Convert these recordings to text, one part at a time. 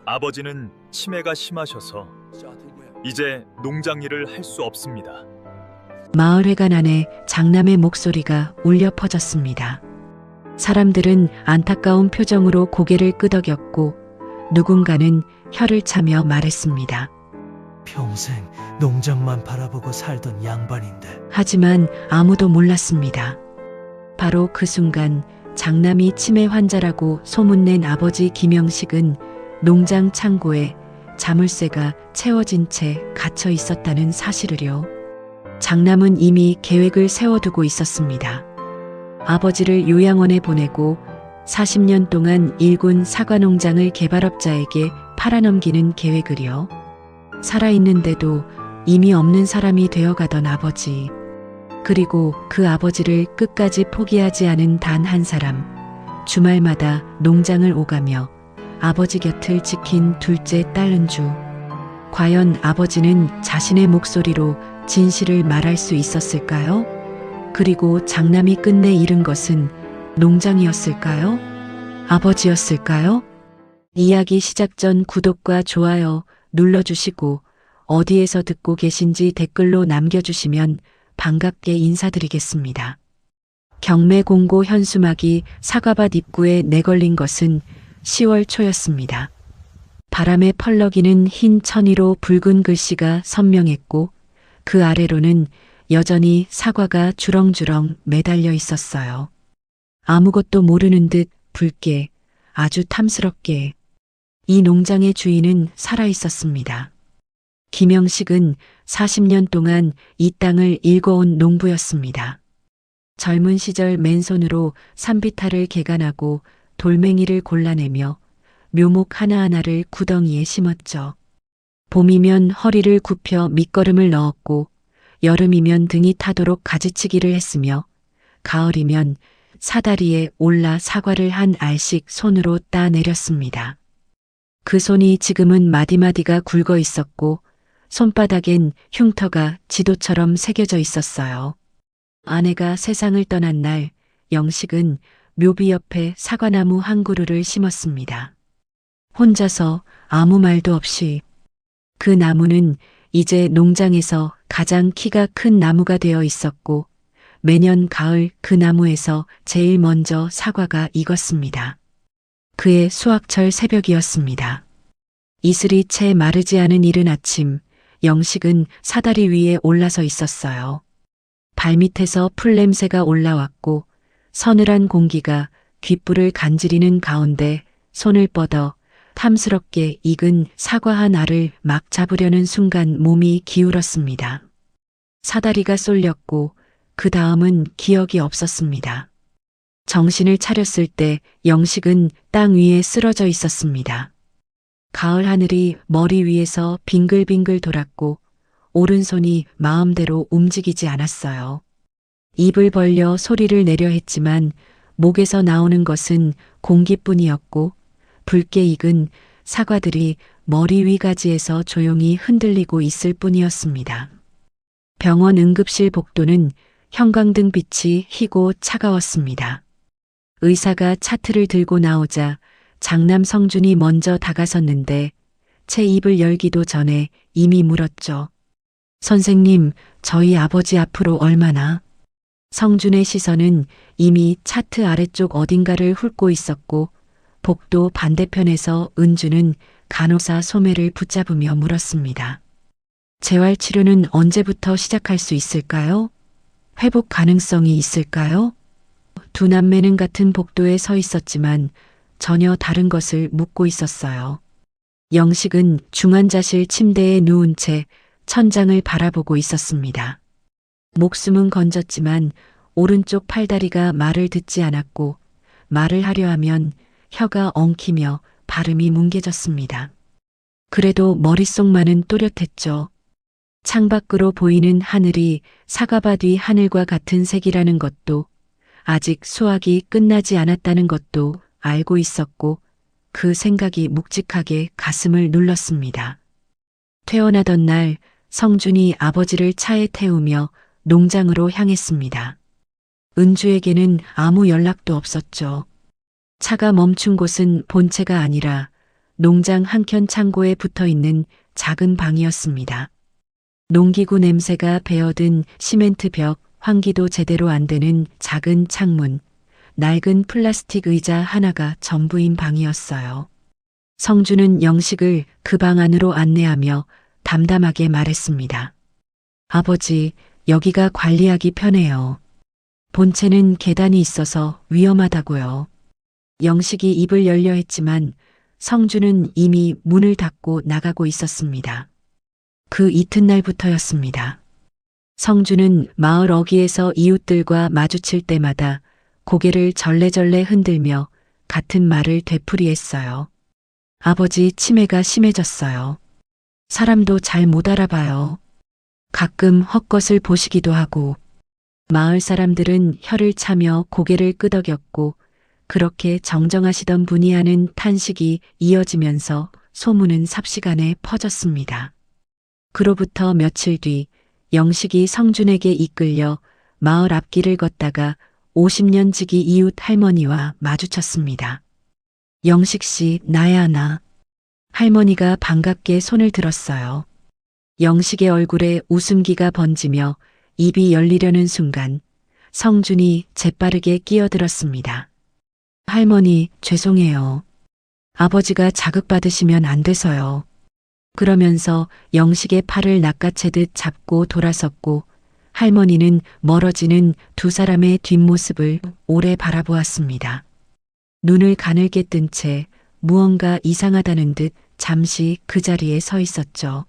아버지는 치매가 심하셔서 이제 농장 일을 할 수 없습니다. 마을회관 안에 장남의 목소리가 울려 퍼졌습니다. 사람들은 안타까운 표정으로 고개를 끄덕였고 누군가는 혀를 차며 말했습니다. 평생 농장만 바라보고 살던 양반인데. 하지만 아무도 몰랐습니다. 바로 그 순간 장남이 치매 환자라고 소문낸 아버지 김영식은 농장 창고에 자물쇠가 채워진 채 갇혀 있었다는 사실을요. 장남은 이미 계획을 세워두고 있었습니다. 아버지를 요양원에 보내고 40년 동안 일군 사과농장을 개발업자에게 팔아넘기는 계획을요. 살아있는데도 이미 없는 사람이 되어가던 아버지. 그리고 그 아버지를 끝까지 포기하지 않은 단 한 사람. 주말마다 농장을 오가며 아버지 곁을 지킨 둘째 딸 은주. 과연 아버지는 자신의 목소리로 진실을 말할 수 있었을까요? 그리고 장남이 끝내 잃은 것은 농장이었을까요? 아버지였을까요? 이야기 시작 전 구독과 좋아요 눌러주시고 어디에서 듣고 계신지 댓글로 남겨주시면 반갑게 인사드리겠습니다. 경매 공고 현수막이 사과밭 입구에 내걸린 것은 10월 초였습니다. 바람에 펄럭이는 흰 천이로 붉은 글씨가 선명했고 그 아래로는 여전히 사과가 주렁주렁 매달려 있었어요. 아무것도 모르는 듯 붉게, 아주 탐스럽게. 이 농장의 주인은 살아 있었습니다. 김영식은 40년 동안 이 땅을 일궈온 농부였습니다. 젊은 시절 맨손으로 산비탈을 개간하고 돌멩이를 골라내며 묘목 하나하나를 구덩이에 심었죠. 봄이면 허리를 굽혀 밑거름을 넣었고 여름이면 등이 타도록 가지치기를 했으며 가을이면 사다리에 올라 사과를 한 알씩 손으로 따내렸습니다. 그 손이 지금은 마디마디가 굵어 있었고 손바닥엔 흉터가 지도처럼 새겨져 있었어요. 아내가 세상을 떠난 날 영식은 묘비 옆에 사과나무 한 그루를 심었습니다. 혼자서 아무 말도 없이. 그 나무는 이제 농장에서 가장 키가 큰 나무가 되어 있었고 매년 가을 그 나무에서 제일 먼저 사과가 익었습니다. 그의 수확철 새벽이었습니다. 이슬이 채 마르지 않은 이른 아침, 영식은 사다리 위에 올라서 있었어요. 발밑에서 풀냄새가 올라왔고 서늘한 공기가 귓불을 간지리는 가운데 손을 뻗어 탐스럽게 익은 사과 한 알을 막 잡으려는 순간 몸이 기울었습니다. 사다리가 쏠렸고 그 다음은 기억이 없었습니다. 정신을 차렸을 때 영식은 땅 위에 쓰러져 있었습니다. 가을 하늘이 머리 위에서 빙글빙글 돌았고 오른손이 마음대로 움직이지 않았어요. 입을 벌려 소리를 내려 했지만 목에서 나오는 것은 공기뿐이었고 붉게 익은 사과들이 머리 위 가지에서 조용히 흔들리고 있을 뿐이었습니다. 병원 응급실 복도는 형광등 빛이 희고 차가웠습니다. 의사가 차트를 들고 나오자 장남 성준이 먼저 다가섰는데 채 입을 열기도 전에 이미 물었죠. 선생님, 저희 아버지 앞으로 얼마나? 성준의 시선은 이미 차트 아래쪽 어딘가를 훑고 있었고 복도 반대편에서 은주는 간호사 소매를 붙잡으며 물었습니다. 재활치료는 언제부터 시작할 수 있을까요? 회복 가능성이 있을까요? 두 남매는 같은 복도에 서 있었지만 전혀 다른 것을 묻고 있었어요. 영식은 중환자실 침대에 누운 채 천장을 바라보고 있었습니다. 목숨은 건졌지만 오른쪽 팔다리가 말을 듣지 않았고 말을 하려 하면 혀가 엉키며 발음이 뭉개졌습니다. 그래도 머릿속만은 또렷했죠. 창밖으로 보이는 하늘이 사과밭 위 하늘과 같은 색이라는 것도 아직 수확이 끝나지 않았다는 것도 알고 있었고 그 생각이 묵직하게 가슴을 눌렀습니다. 퇴원하던 날 성준이 아버지를 차에 태우며 농장으로 향했습니다. 은주에게는 아무 연락도 없었죠. 차가 멈춘 곳은 본체가 아니라 농장 한켠 창고에 붙어 있는 작은 방이었습니다. 농기구 냄새가 배어든 시멘트 벽, 환기도 제대로 안 되는 작은 창문, 낡은 플라스틱 의자 하나가 전부인 방이었어요. 성주는 영식을 그 방 안으로 안내하며 담담하게 말했습니다. 아버지, 여기가 관리하기 편해요. 본체는 계단이 있어서 위험하다고요. 영식이 입을 열려 했지만 성주는 이미 문을 닫고 나가고 있었습니다. 그 이튿날부터였습니다. 성주는 마을 어귀에서 이웃들과 마주칠 때마다 고개를 절레절레 흔들며 같은 말을 되풀이했어요. 아버지, 치매가 심해졌어요. 사람도 잘 못 알아봐요. 가끔 헛것을 보시기도 하고. 마을 사람들은 혀를 차며 고개를 끄덕였고 그렇게 정정하시던 분이 하는 탄식이 이어지면서 소문은 삽시간에 퍼졌습니다. 그로부터 며칠 뒤 영식이 성준에게 이끌려 마을 앞길을 걷다가 50년 지기 이웃 할머니와 마주쳤습니다. 영식 씨, 나야 나. 할머니가 반갑게 손을 들었어요. 영식의 얼굴에 웃음기가 번지며 입이 열리려는 순간 성준이 재빠르게 끼어들었습니다. 할머니, 죄송해요. 아버지가 자극받으시면 안 돼서요. 그러면서 영식의 팔을 낚아채듯 잡고 돌아섰고 할머니는 멀어지는 두 사람의 뒷모습을 오래 바라보았습니다. 눈을 가늘게 뜬 채 무언가 이상하다는 듯 잠시 그 자리에 서 있었죠.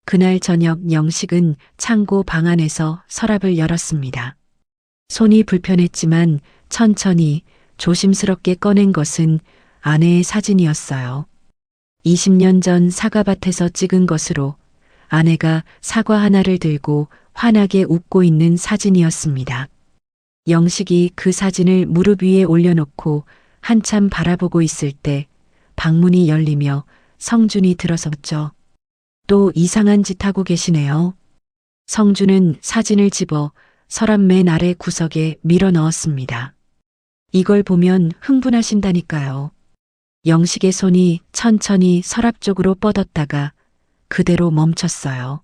그날 저녁 영식은 창고 방 안에서 서랍을 열었습니다. 손이 불편했지만 천천히 조심스럽게 꺼낸 것은 아내의 사진이었어요. 20년 전 사과밭에서 찍은 것으로 아내가 사과 하나를 들고 환하게 웃고 있는 사진이었습니다. 영식이 그 사진을 무릎 위에 올려놓고 한참 바라보고 있을 때 방문이 열리며 성준이 들어섰죠. 또 이상한 짓 하고 계시네요. 성준은 사진을 집어 서랍 맨 아래 구석에 밀어 넣었습니다. 이걸 보면 흥분하신다니까요. 영식의 손이 천천히 서랍 쪽으로 뻗었다가 그대로 멈췄어요.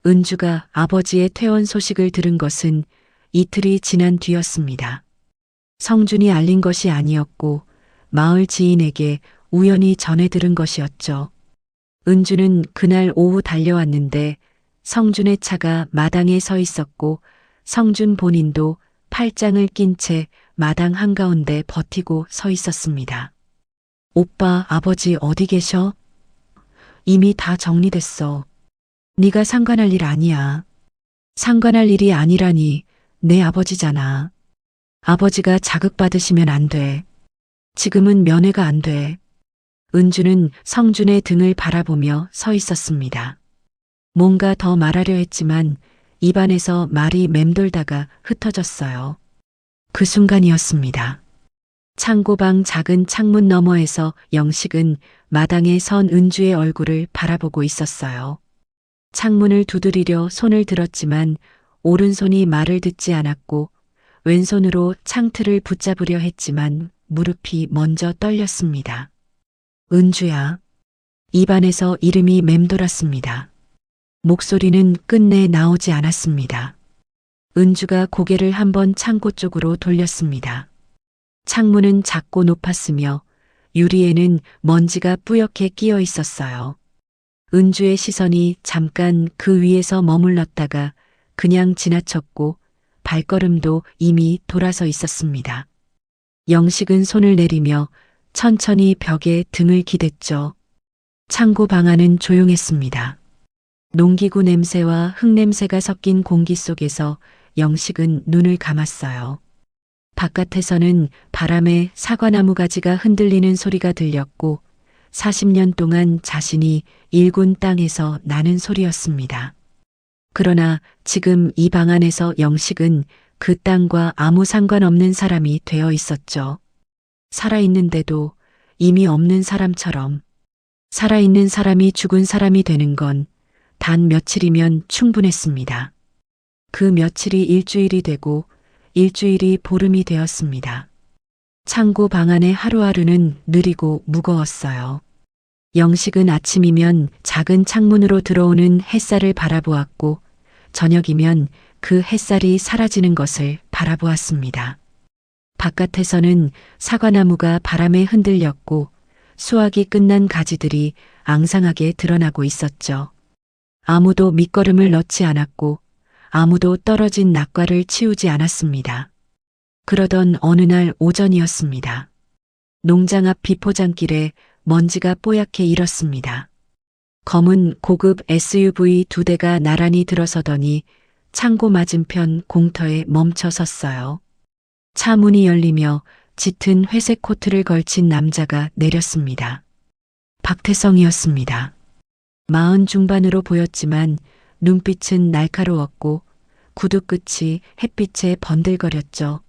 은주가 아버지의 퇴원 소식을 들은 것은 이틀이 지난 뒤였습니다. 성준이 알린 것이 아니었고 마을 지인에게 우연히 전해 들은 것이었죠. 은주는 그날 오후 달려왔는데 성준의 차가 마당에 서 있었고 성준 본인도 팔짱을 낀 채 마당 한가운데 버티고 서 있었습니다. 오빠, 아버지 어디 계셔? 이미 다 정리됐어. 네가 상관할 일 아니야. 상관할 일이 아니라니 내 아버지잖아. 아버지가 자극받으시면 안 돼. 지금은 면회가 안 돼. 은주는 성준의 등을 바라보며 서 있었습니다. 뭔가 더 말하려 했지만 입안에서 말이 맴돌다가 흩어졌어요. 그 순간이었습니다. 창고방 작은 창문 너머에서 영식은 마당에 선 은주의 얼굴을 바라보고 있었어요. 창문을 두드리려 손을 들었지만 오른손이 말을 듣지 않았고 왼손으로 창틀을 붙잡으려 했지만 무릎이 먼저 떨렸습니다. 은주야. 입안에서 이름이 맴돌았습니다. 목소리는 끝내 나오지 않았습니다. 은주가 고개를 한번 창고 쪽으로 돌렸습니다. 창문은 작고 높았으며 유리에는 먼지가 뿌옇게 끼어 있었어요. 은주의 시선이 잠깐 그 위에서 머물렀다가 그냥 지나쳤고 발걸음도 이미 돌아서 있었습니다. 영식은 손을 내리며 천천히 벽에 등을 기댔죠. 창고 방 안은 조용했습니다. 농기구 냄새와 흙냄새가 섞인 공기 속에서 영식은 눈을 감았어요. 바깥에서는 바람에 사과나무 가지가 흔들리는 소리가 들렸고 40년 동안 자신이 일군 땅에서 나는 소리였습니다. 그러나 지금 이 방 안에서 영식은 그 땅과 아무 상관없는 사람이 되어 있었죠. 살아있는데도 이미 없는 사람처럼. 살아있는 사람이 죽은 사람이 되는 건 단 며칠이면 충분했습니다. 그 며칠이 일주일이 되고 일주일이 보름이 되었습니다. 창고 방 안의 하루하루는 느리고 무거웠어요. 영식은 아침이면 작은 창문으로 들어오는 햇살을 바라보았고 저녁이면 그 햇살이 사라지는 것을 바라보았습니다. 바깥에서는 사과나무가 바람에 흔들렸고 수확이 끝난 가지들이 앙상하게 드러나고 있었죠. 아무도 밑거름을 넣지 않았고 아무도 떨어진 낙과를 치우지 않았습니다. 그러던 어느 날 오전이었습니다. 농장 앞 비포장길에 먼지가 뽀얗게 일었습니다. 검은 고급 SUV 2대가 나란히 들어서더니 창고 맞은편 공터에 멈춰 섰어요. 차 문이 열리며 짙은 회색 코트를 걸친 남자가 내렸습니다. 박태성이었습니다. 40 중반으로 보였지만 눈빛은 날카로웠고 구두 끝이 햇빛에 번들거렸죠.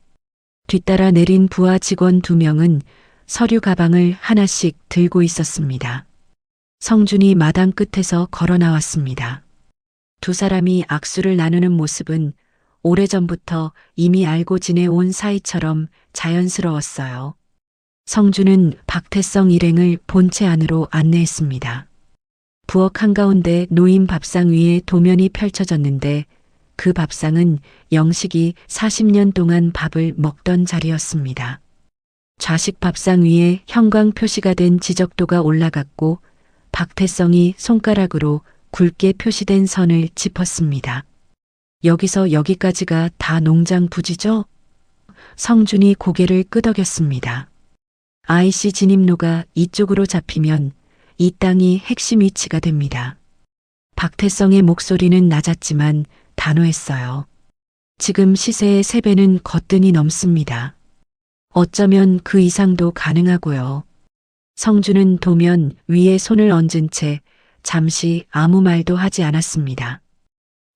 뒤따라 내린 부하 직원 2명은 서류 가방을 하나씩 들고 있었습니다. 성준이 마당 끝에서 걸어 나왔습니다. 두 사람이 악수를 나누는 모습은 오래전부터 이미 알고 지내온 사이처럼 자연스러웠어요. 성준은 박태성 일행을 본체 안으로 안내했습니다. 부엌 한가운데 놓인 밥상 위에 도면이 펼쳐졌는데 그 밥상은 영식이 40년 동안 밥을 먹던 자리였습니다. 좌식 밥상 위에 형광 표시가 된 지적도가 올라갔고 박태성이 손가락으로 굵게 표시된 선을 짚었습니다. 여기서 여기까지가 다 농장 부지죠? 성준이 고개를 끄덕였습니다. IC 진입로가 이쪽으로 잡히면 이 땅이 핵심 위치가 됩니다. 박태성의 목소리는 낮았지만 단호했어요. 지금 시세의 3배는 거뜬히 넘습니다. 어쩌면 그 이상도 가능하고요. 성준은 도면 위에 손을 얹은 채 잠시 아무 말도 하지 않았습니다.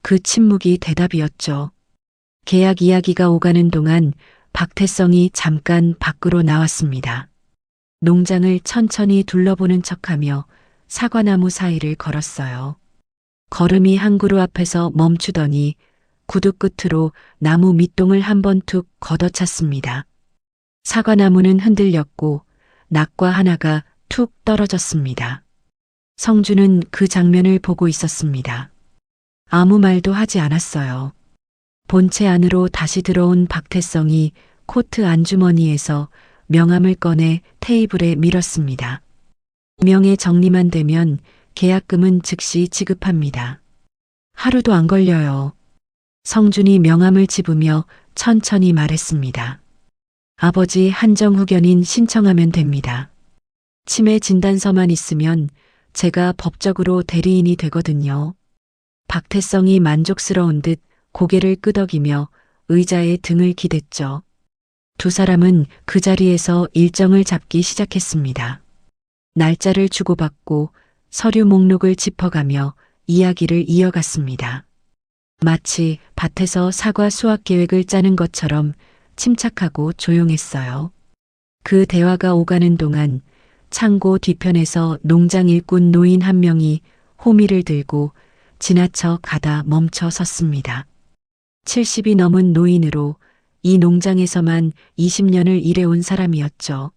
그 침묵이 대답이었죠. 계약 이야기가 오가는 동안 박태성이 잠깐 밖으로 나왔습니다. 농장을 천천히 둘러보는 척하며 사과나무 사이를 걸었어요. 걸음이 한 그루 앞에서 멈추더니 구두 끝으로 나무 밑동을 한번 툭 걷어찼습니다. 사과나무는 흔들렸고 낙과 하나가 툭 떨어졌습니다. 성준은 그 장면을 보고 있었습니다. 아무 말도 하지 않았어요. 본체 안으로 다시 들어온 박태성이 코트 안주머니에서 명함을 꺼내 테이블에 밀었습니다. 명의 정리만 되면 계약금은 즉시 지급합니다. 하루도 안 걸려요. 성준이 명함을 집으며 천천히 말했습니다. 아버지 한정후견인 신청하면 됩니다. 치매 진단서만 있으면 제가 법적으로 대리인이 되거든요. 박태성이 만족스러운 듯 고개를 끄덕이며 의자에 등을 기댔죠. 두 사람은 그 자리에서 일정을 잡기 시작했습니다. 날짜를 주고받고 서류 목록을 짚어가며 이야기를 이어갔습니다. 마치 밭에서 사과 수확 계획을 짜는 것처럼 침착하고 조용했어요. 그 대화가 오가는 동안 창고 뒤편에서 농장 일꾼 노인 한 명이 호미를 들고 지나쳐 가다 멈춰 섰습니다. 70이 넘은 노인으로 이 농장에서만 20년을 일해온 사람이었죠.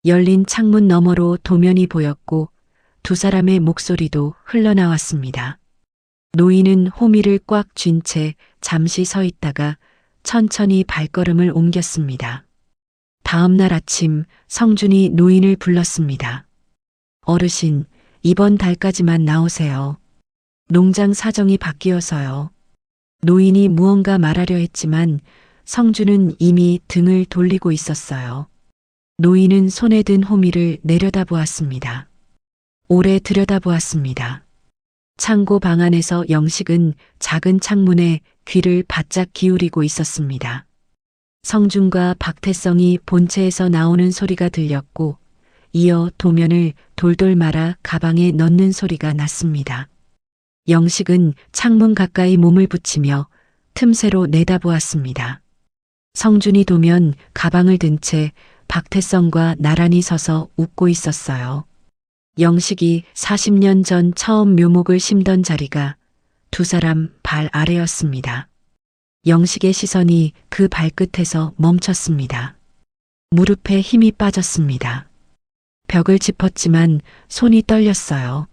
열린 창문 너머로 도면이 보였고 두 사람의 목소리도 흘러나왔습니다. 노인은 호미를 꽉 쥔 채 잠시 서 있다가 천천히 발걸음을 옮겼습니다. 다음 날 아침 성준이 노인을 불렀습니다. 어르신, 이번 달까지만 나오세요. 농장 사정이 바뀌어서요. 노인이 무언가 말하려 했지만 성준은 이미 등을 돌리고 있었어요. 노인은 손에 든 호미를 내려다보았습니다. 오래 들여다보았습니다. 창고 방 안에서 영식은 작은 창문에 귀를 바짝 기울이고 있었습니다. 성준과 박태성이 본체에서 나오는 소리가 들렸고 이어 도면을 돌돌 말아 가방에 넣는 소리가 났습니다. 영식은 창문 가까이 몸을 붙이며 틈새로 내다보았습니다. 성준이 도면 가방을 든 채 박태성과 나란히 서서 웃고 있었어요. 영식이 40년 전 처음 묘목을 심던 자리가 두 사람 발 아래였습니다. 영식의 시선이 그 발끝에서 멈췄습니다. 무릎에 힘이 빠졌습니다. 벽을 짚었지만 손이 떨렸어요.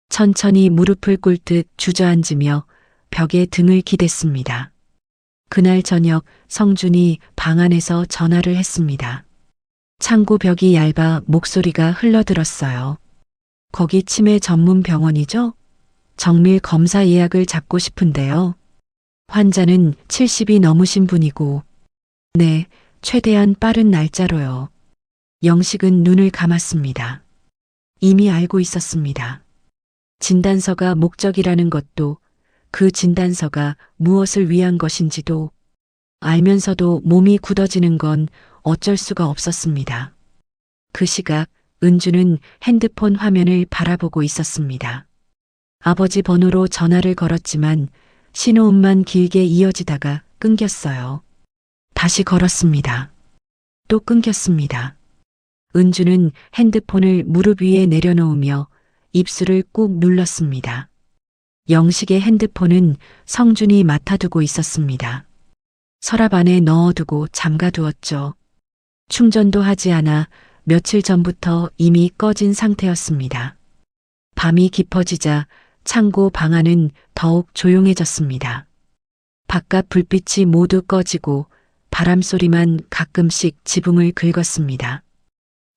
천천히 무릎을 꿇듯 주저앉으며 벽에 등을 기댔습니다. 그날 저녁 성준이 방 안에서 전화를 했습니다. 창고 벽이 얇아 목소리가 흘러들었어요. 거기 치매 전문 병원이죠? 정밀 검사 예약을 잡고 싶은데요. 환자는 70이 넘으신 분이고, 네, 최대한 빠른 날짜로요. 영식은 눈을 감았습니다. 이미 알고 있었습니다. 진단서가 목적이라는 것도, 그 진단서가 무엇을 위한 것인지도 알면서도 몸이 굳어지는 건 어쩔 수가 없었습니다. 그 시각 은주는 핸드폰 화면을 바라보고 있었습니다. 아버지 번호로 전화를 걸었지만 신호음만 길게 이어지다가 끊겼어요. 다시 걸었습니다. 또 끊겼습니다. 은주는 핸드폰을 무릎 위에 내려놓으며 입술을 꾹 눌렀습니다. 영식의 핸드폰은 성준이 맡아두고 있었습니다. 서랍 안에 넣어두고 잠가두었죠. 충전도 하지 않아 며칠 전부터 이미 꺼진 상태였습니다. 밤이 깊어지자 창고 방 안은 더욱 조용해졌습니다. 바깥 불빛이 모두 꺼지고 바람 소리만 가끔씩 지붕을 긁었습니다.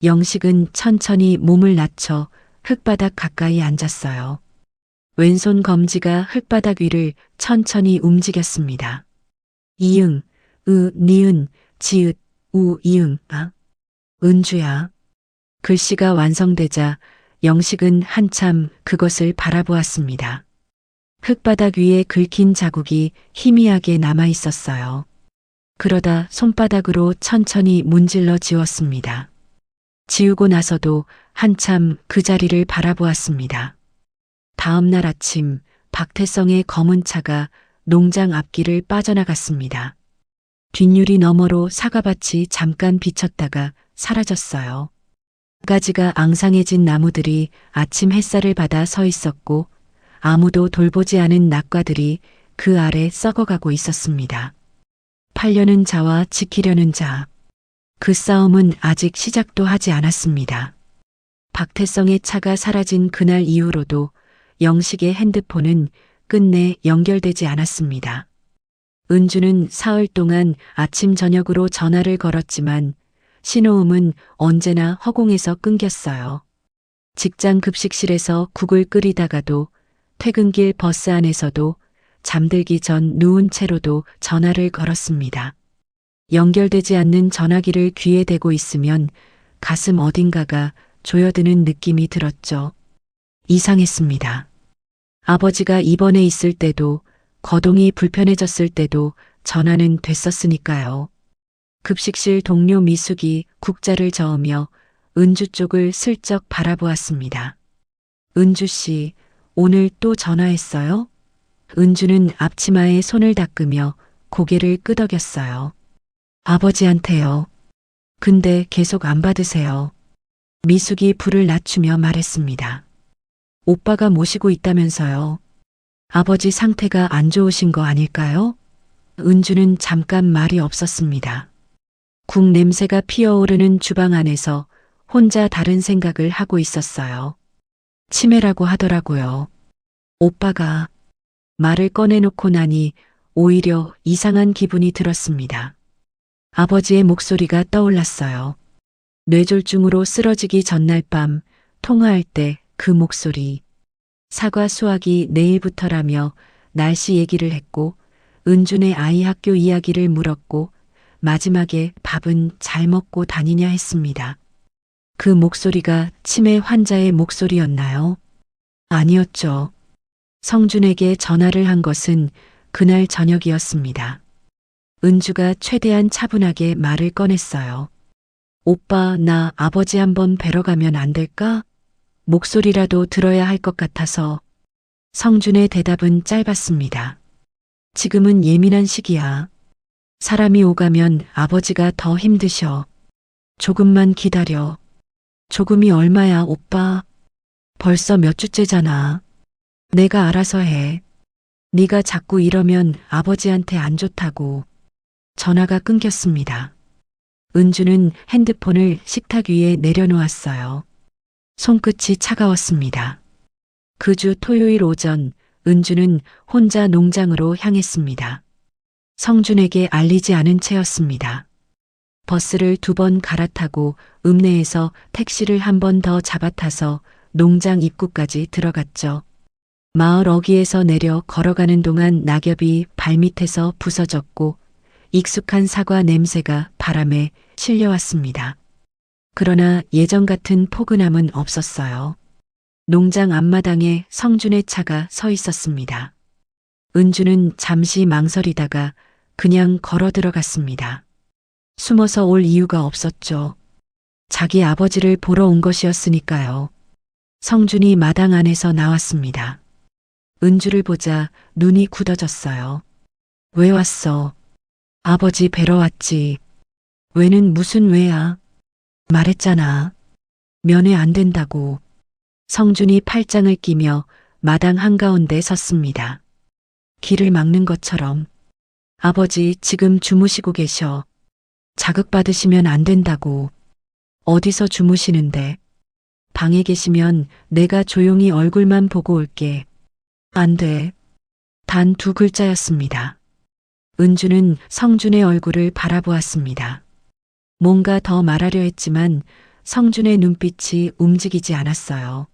영식은 천천히 몸을 낮춰 흙바닥 가까이 앉았어요. 왼손 검지가 흙바닥 위를 천천히 움직였습니다. 이응, 니은, 지읒, 이응, 은주야. 글씨가 완성되자 영식은 한참 그것을 바라보았습니다. 흙바닥 위에 긁힌 자국이 희미하게 남아 있었어요. 그러다 손바닥으로 천천히 문질러 지웠습니다. 지우고 나서도 한참 그 자리를 바라보았습니다. 다음 날 아침 박태성의 검은 차가 농장 앞길을 빠져나갔습니다. 뒷유리 너머로 사과밭이 잠깐 비쳤다가 사라졌어요. 가지가 앙상해진 나무들이 아침 햇살을 받아 서 있었고 아무도 돌보지 않은 낙과들이 그 아래 썩어가고 있었습니다. 팔려는 자와 지키려는 자. 그 싸움은 아직 시작도 하지 않았습니다. 박태성의 차가 사라진 그날 이후로도 영식의 핸드폰은 끝내 연결되지 않았습니다. 은주는 사흘 동안 아침 저녁으로 전화를 걸었지만 신호음은 언제나 허공에서 끊겼어요. 직장 급식실에서 국을 끓이다가도 퇴근길 버스 안에서도 잠들기 전 누운 채로도 전화를 걸었습니다. 연결되지 않는 전화기를 귀에 대고 있으면 가슴 어딘가가 조여드는 느낌이 들었죠. 이상했습니다. 아버지가 입원해 있을 때도 거동이 불편해졌을 때도 전화는 됐었으니까요. 급식실 동료 미숙이 국자를 저으며 은주 쪽을 슬쩍 바라보았습니다. 은주 씨, 오늘 또 전화했어요? 은주는 앞치마에 손을 닦으며 고개를 끄덕였어요. 아버지한테요. 근데 계속 안 받으세요. 미숙이 불을 낮추며 말했습니다. 오빠가 모시고 있다면서요. 아버지 상태가 안 좋으신 거 아닐까요? 은주는 잠깐 말이 없었습니다. 국 냄새가 피어오르는 주방 안에서 혼자 다른 생각을 하고 있었어요. 치매라고 하더라고요. 오빠가 말을 꺼내놓고 나니 오히려 이상한 기분이 들었습니다. 아버지의 목소리가 떠올랐어요. 뇌졸중으로 쓰러지기 전날 밤 통화할 때 그 목소리. 사과 수확이 내일부터라며 날씨 얘기를 했고 은준의 아이 학교 이야기를 물었고 마지막에 밥은 잘 먹고 다니냐 했습니다. 그 목소리가 치매 환자의 목소리였나요? 아니었죠. 성준에게 전화를 한 것은 그날 저녁이었습니다. 은주가 최대한 차분하게 말을 꺼냈어요. 오빠, 나 아버지 한번 뵈러 가면 안 될까? 목소리라도 들어야 할 것 같아서. 성준의 대답은 짧았습니다. 지금은 예민한 시기야. 사람이 오가면 아버지가 더 힘드셔. 조금만 기다려. 조금이 얼마야, 오빠? 벌써 몇 주째잖아. 내가 알아서 해. 네가 자꾸 이러면 아버지한테 안 좋다고. 전화가 끊겼습니다. 은주는 핸드폰을 식탁 위에 내려놓았어요. 손끝이 차가웠습니다. 그 주 토요일 오전 은주는 혼자 농장으로 향했습니다. 성준에게 알리지 않은 채였습니다. 버스를 2번 갈아타고 읍내에서 택시를 한 번 더 잡아타서 농장 입구까지 들어갔죠. 마을 어귀에서 내려 걸어가는 동안 낙엽이 발밑에서 부서졌고 익숙한 사과 냄새가 바람에 실려왔습니다. 그러나 예전 같은 포근함은 없었어요. 농장 앞마당에 성준의 차가 서 있었습니다. 은주는 잠시 망설이다가 그냥 걸어 들어갔습니다. 숨어서 올 이유가 없었죠. 자기 아버지를 보러 온 것이었으니까요. 성준이 마당 안에서 나왔습니다. 은주를 보자 눈이 굳어졌어요. 왜 왔어? 아버지 뵈러 왔지. 왜는 무슨 왜야? 말했잖아. 면회 안 된다고. 성준이 팔짱을 끼며 마당 한가운데 섰습니다. 길을 막는 것처럼. 아버지 지금 주무시고 계셔. 자극받으시면 안 된다고. 어디서 주무시는데? 방에 계시면 내가 조용히 얼굴만 보고 올게. 안 돼. 단 2글자였습니다. 은주는 성준의 얼굴을 바라보았습니다. 뭔가 더 말하려 했지만 성준의 눈빛이 움직이지 않았어요.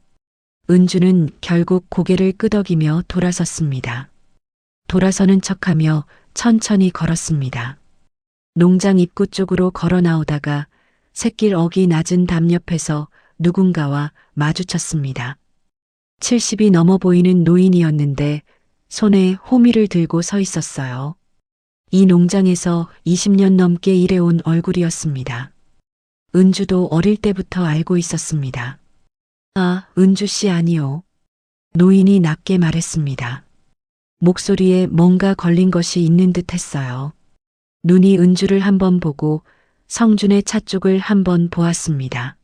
은주는 결국 고개를 끄덕이며 돌아섰습니다. 돌아서는 척하며 천천히 걸었습니다. 농장 입구 쪽으로 걸어 나오다가 샛길 어기 낮은 담 옆에서 누군가와 마주쳤습니다. 70이 넘어 보이는 노인이었는데 손에 호미를 들고 서 있었어요. 이 농장에서 20년 넘게 일해온 얼굴이었습니다. 은주도 어릴 때부터 알고 있었습니다. 아, 은주 씨 아니요. 노인이 낮게 말했습니다. 목소리에 뭔가 걸린 것이 있는 듯 했어요. 눈이 은주를 한번 보고 성준의 차 쪽을 한번 보았습니다.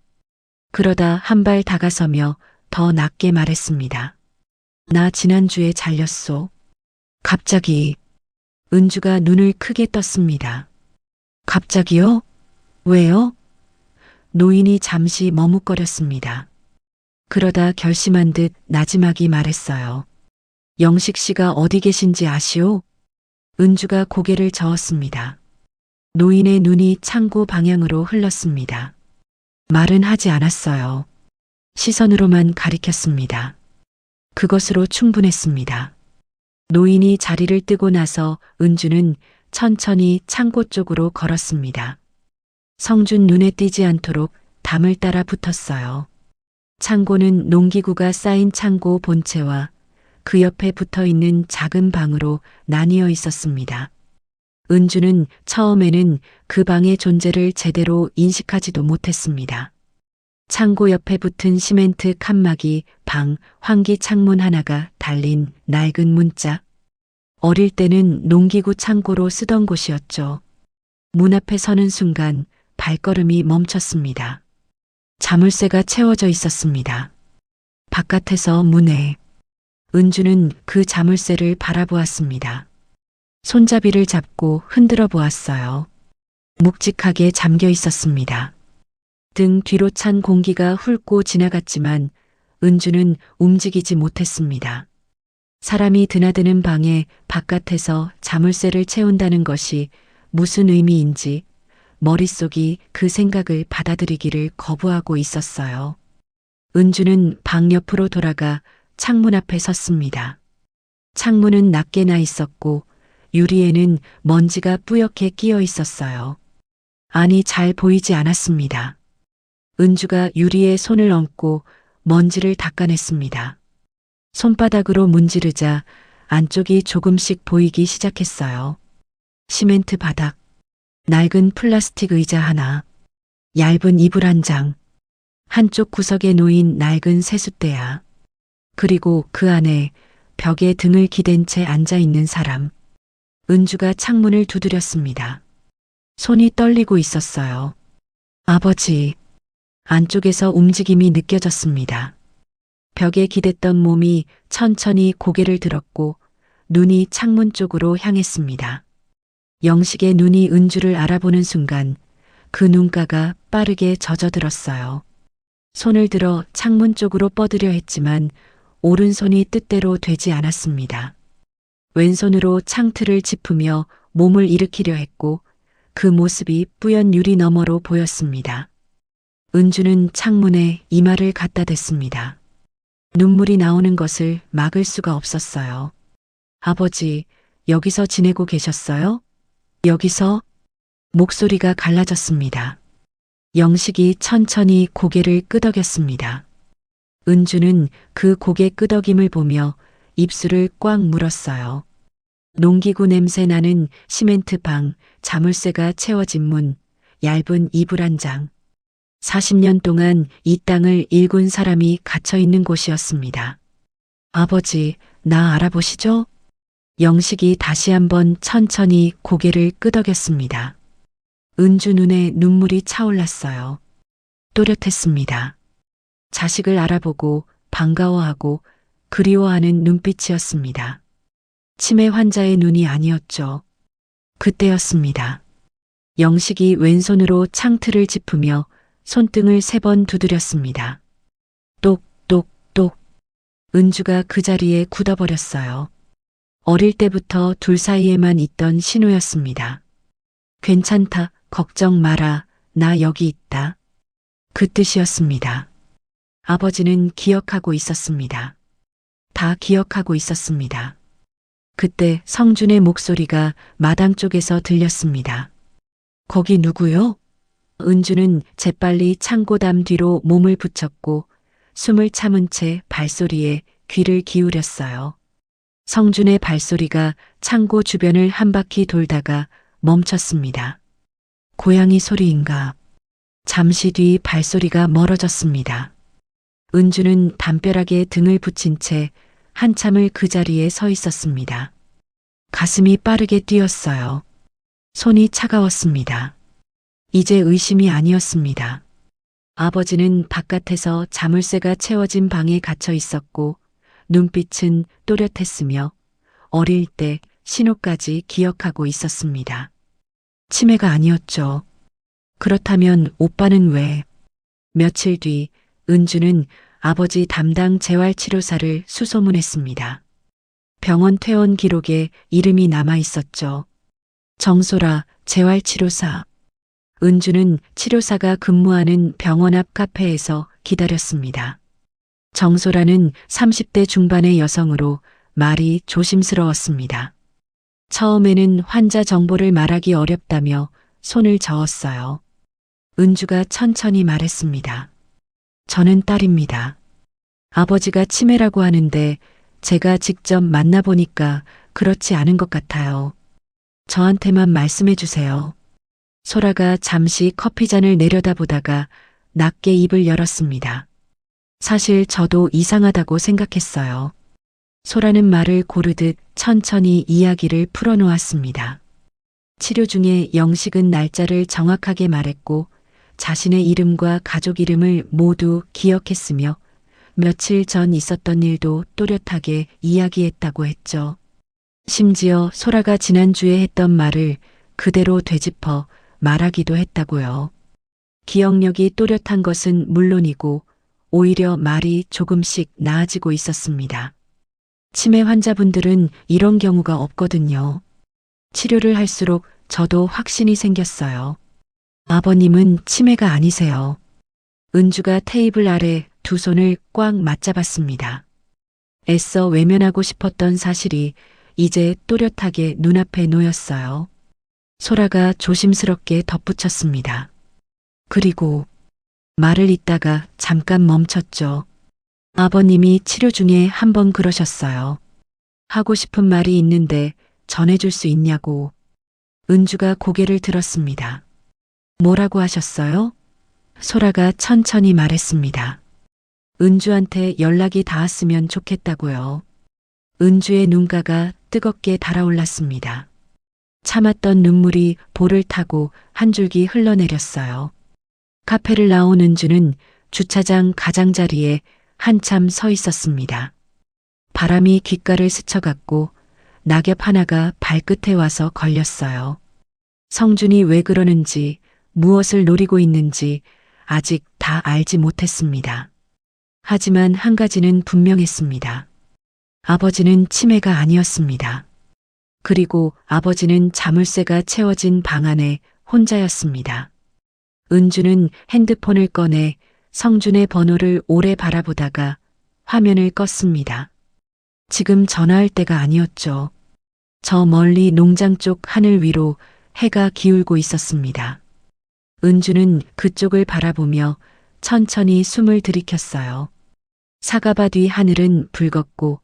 그러다 한 발 다가서며 더 낮게 말했습니다. 나 지난주에 잘렸소. 갑자기 은주가 눈을 크게 떴습니다. 갑자기요? 왜요? 노인이 잠시 머뭇거렸습니다. 그러다 결심한 듯 나지막이 말했어요. 영식 씨가 어디 계신지 아시오? 은주가 고개를 저었습니다. 노인의 눈이 창고 방향으로 흘렀습니다. 말은 하지 않았어요. 시선으로만 가리켰습니다. 그것으로 충분했습니다. 노인이 자리를 뜨고 나서 은주는 천천히 창고 쪽으로 걸었습니다. 성준 눈에 띄지 않도록 담을 따라 붙었어요. 창고는 농기구가 쌓인 창고 본체와 그 옆에 붙어 있는 작은 방으로 나뉘어 있었습니다. 은주는 처음에는 그 방의 존재를 제대로 인식하지도 못했습니다. 창고 옆에 붙은 시멘트 칸막이 방 환기 창문 하나가 달린 낡은 문짝. 어릴 때는 농기구 창고로 쓰던 곳이었죠. 문 앞에 서는 순간 발걸음이 멈췄습니다. 자물쇠가 채워져 있었습니다. 바깥에서 문에 은주는 그 자물쇠를 바라보았습니다. 손잡이를 잡고 흔들어 보았어요. 묵직하게 잠겨 있었습니다. 등 뒤로 찬 공기가 훑고 지나갔지만 은주는 움직이지 못했습니다. 사람이 드나드는 방에 바깥에서 자물쇠를 채운다는 것이 무슨 의미인지 머릿속이 그 생각을 받아들이기를 거부하고 있었어요. 은주는 방 옆으로 돌아가 창문 앞에 섰습니다. 창문은 낮게 나 있었고 유리에는 먼지가 뿌옇게 끼어 있었어요. 안이 잘 보이지 않았습니다. 은주가 유리에 손을 얹고 먼지를 닦아냈습니다. 손바닥으로 문지르자 안쪽이 조금씩 보이기 시작했어요. 시멘트 바닥, 낡은 플라스틱 의자 하나, 얇은 이불 한 장, 한쪽 구석에 놓인 낡은 세숫대야, 그리고 그 안에 벽에 등을 기댄 채 앉아 있는 사람. 은주가 창문을 두드렸습니다. 손이 떨리고 있었어요. 아버지. 안쪽에서 움직임이 느껴졌습니다. 벽에 기댔던 몸이 천천히 고개를 들었고 눈이 창문 쪽으로 향했습니다. 영식의 눈이 은주를 알아보는 순간 그 눈가가 빠르게 젖어들었어요. 손을 들어 창문 쪽으로 뻗으려 했지만 오른손이 뜻대로 되지 않았습니다. 왼손으로 창틀을 짚으며 몸을 일으키려 했고 그 모습이 뿌연 유리 너머로 보였습니다. 은주는 창문에 이마를 갖다 댔습니다. 눈물이 나오는 것을 막을 수가 없었어요. 아버지, 여기서 지내고 계셨어요? 여기서? 목소리가 갈라졌습니다. 영식이 천천히 고개를 끄덕였습니다. 은주는 그 고개 끄덕임을 보며 입술을 꽉 물었어요. 농기구 냄새 나는 시멘트 방, 자물쇠가 채워진 문, 얇은 이불 한 장. 40년 동안 이 땅을 일군 사람이 갇혀 있는 곳이었습니다. 아버지, 나 알아보시죠? 영식이 다시 한번 천천히 고개를 끄덕였습니다. 은주 눈에 눈물이 차올랐어요. 또렷했습니다. 자식을 알아보고 반가워하고 그리워하는 눈빛이었습니다. 치매 환자의 눈이 아니었죠. 그때였습니다. 영식이 왼손으로 창틀을 짚으며 손등을 3번 두드렸습니다. 똑똑똑. 은주가 그 자리에 굳어버렸어요. 어릴 때부터 둘 사이에만 있던 신호였습니다. 괜찮다, 걱정 마라, 나 여기 있다. 그 뜻이었습니다. 아버지는 기억하고 있었습니다. 다 기억하고 있었습니다. 그때 성준의 목소리가 마당 쪽에서 들렸습니다. 거기 누구요? 은주는 재빨리 창고담 뒤로 몸을 붙였고 숨을 참은 채 발소리에 귀를 기울였어요. 성준의 발소리가 창고 주변을 한 바퀴 돌다가 멈췄습니다. 고양이 소리인가? 잠시 뒤 발소리가 멀어졌습니다. 은주는 담벼락에 등을 붙인 채 한참을 그 자리에 서 있었습니다. 가슴이 빠르게 뛰었어요. 손이 차가웠습니다. 이제 의심이 아니었습니다. 아버지는 바깥에서 자물쇠가 채워진 방에 갇혀 있었고 눈빛은 또렷했으며 어릴 때 신호까지 기억하고 있었습니다. 치매가 아니었죠. 그렇다면 오빠는 왜? 며칠 뒤 은주는 아버지 담당 재활치료사를 수소문했습니다. 병원 퇴원 기록에 이름이 남아 있었죠. 정소라 재활치료사. 은주는 치료사가 근무하는 병원 앞 카페에서 기다렸습니다. 정소라는 30대 중반의 여성으로 말이 조심스러웠습니다. 처음에는 환자 정보를 말하기 어렵다며 손을 저었어요. 은주가 천천히 말했습니다. 저는 딸입니다. 아버지가 치매라고 하는데 제가 직접 만나보니까 그렇지 않은 것 같아요. 저한테만 말씀해 주세요. 소라가 잠시 커피잔을 내려다보다가 낮게 입을 열었습니다. 사실 저도 이상하다고 생각했어요. 소라는 말을 고르듯 천천히 이야기를 풀어놓았습니다. 치료 중에 영식은 날짜를 정확하게 말했고 자신의 이름과 가족 이름을 모두 기억했으며 며칠 전 있었던 일도 또렷하게 이야기했다고 했죠. 심지어 소라가 지난주에 했던 말을 그대로 되짚어 말하기도 했다고요. 기억력이 또렷한 것은 물론이고 오히려 말이 조금씩 나아지고 있었습니다. 치매 환자분들은 이런 경우가 없거든요. 치료를 할수록 저도 확신이 생겼어요. 아버님은 치매가 아니세요. 은주가 테이블 아래 두 손을 꽉 맞잡았습니다. 애써 외면하고 싶었던 사실이 이제 또렷하게 눈앞에 놓였어요. 소라가 조심스럽게 덧붙였습니다. 그리고 말을 잇다가 잠깐 멈췄죠. 아버님이 치료 중에 한 번 그러셨어요. 하고 싶은 말이 있는데 전해줄 수 있냐고. 은주가 고개를 들었습니다. 뭐라고 하셨어요? 소라가 천천히 말했습니다. 은주한테 연락이 닿았으면 좋겠다고요. 은주의 눈가가 뜨겁게 달아올랐습니다. 참았던 눈물이 볼을 타고 한 줄기 흘러내렸어요. 카페를 나온 은주는 주차장 가장자리에 한참 서 있었습니다. 바람이 귓가를 스쳐갔고 낙엽 하나가 발끝에 와서 걸렸어요. 성준이 왜 그러는지 무엇을 노리고 있는지 아직 다 알지 못했습니다. 하지만 한 가지는 분명했습니다. 아버지는 치매가 아니었습니다. 그리고 아버지는 자물쇠가 채워진 방 안에 혼자였습니다. 은주는 핸드폰을 꺼내 성준의 번호를 오래 바라보다가 화면을 껐습니다. 지금 전화할 때가 아니었죠. 저 멀리 농장 쪽 하늘 위로 해가 기울고 있었습니다. 은주는 그쪽을 바라보며 천천히 숨을 들이켰어요. 사과밭 뒤 하늘은 붉었고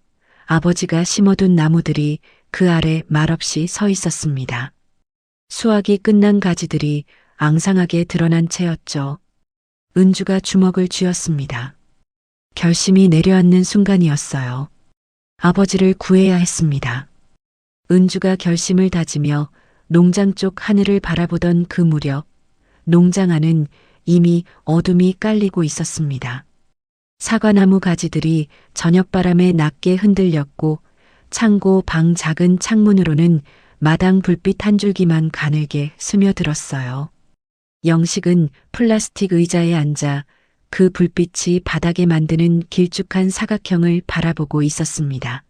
아버지가 심어둔 나무들이 그 아래 말없이 서 있었습니다. 수확이 끝난 가지들이 앙상하게 드러난 채였죠. 은주가 주먹을 쥐었습니다. 결심이 내려앉는 순간이었어요. 아버지를 구해야 했습니다. 은주가 결심을 다지며 농장 쪽 하늘을 바라보던 그 무렵 농장 안은 이미 어둠이 깔리고 있었습니다. 사과나무 가지들이 저녁바람에 낮게 흔들렸고 창고 방 작은 창문으로는 마당 불빛 한 줄기만 가늘게 스며들었어요. 영식은 플라스틱 의자에 앉아 그 불빛이 바닥에 만드는 길쭉한 사각형을 바라보고 있었습니다.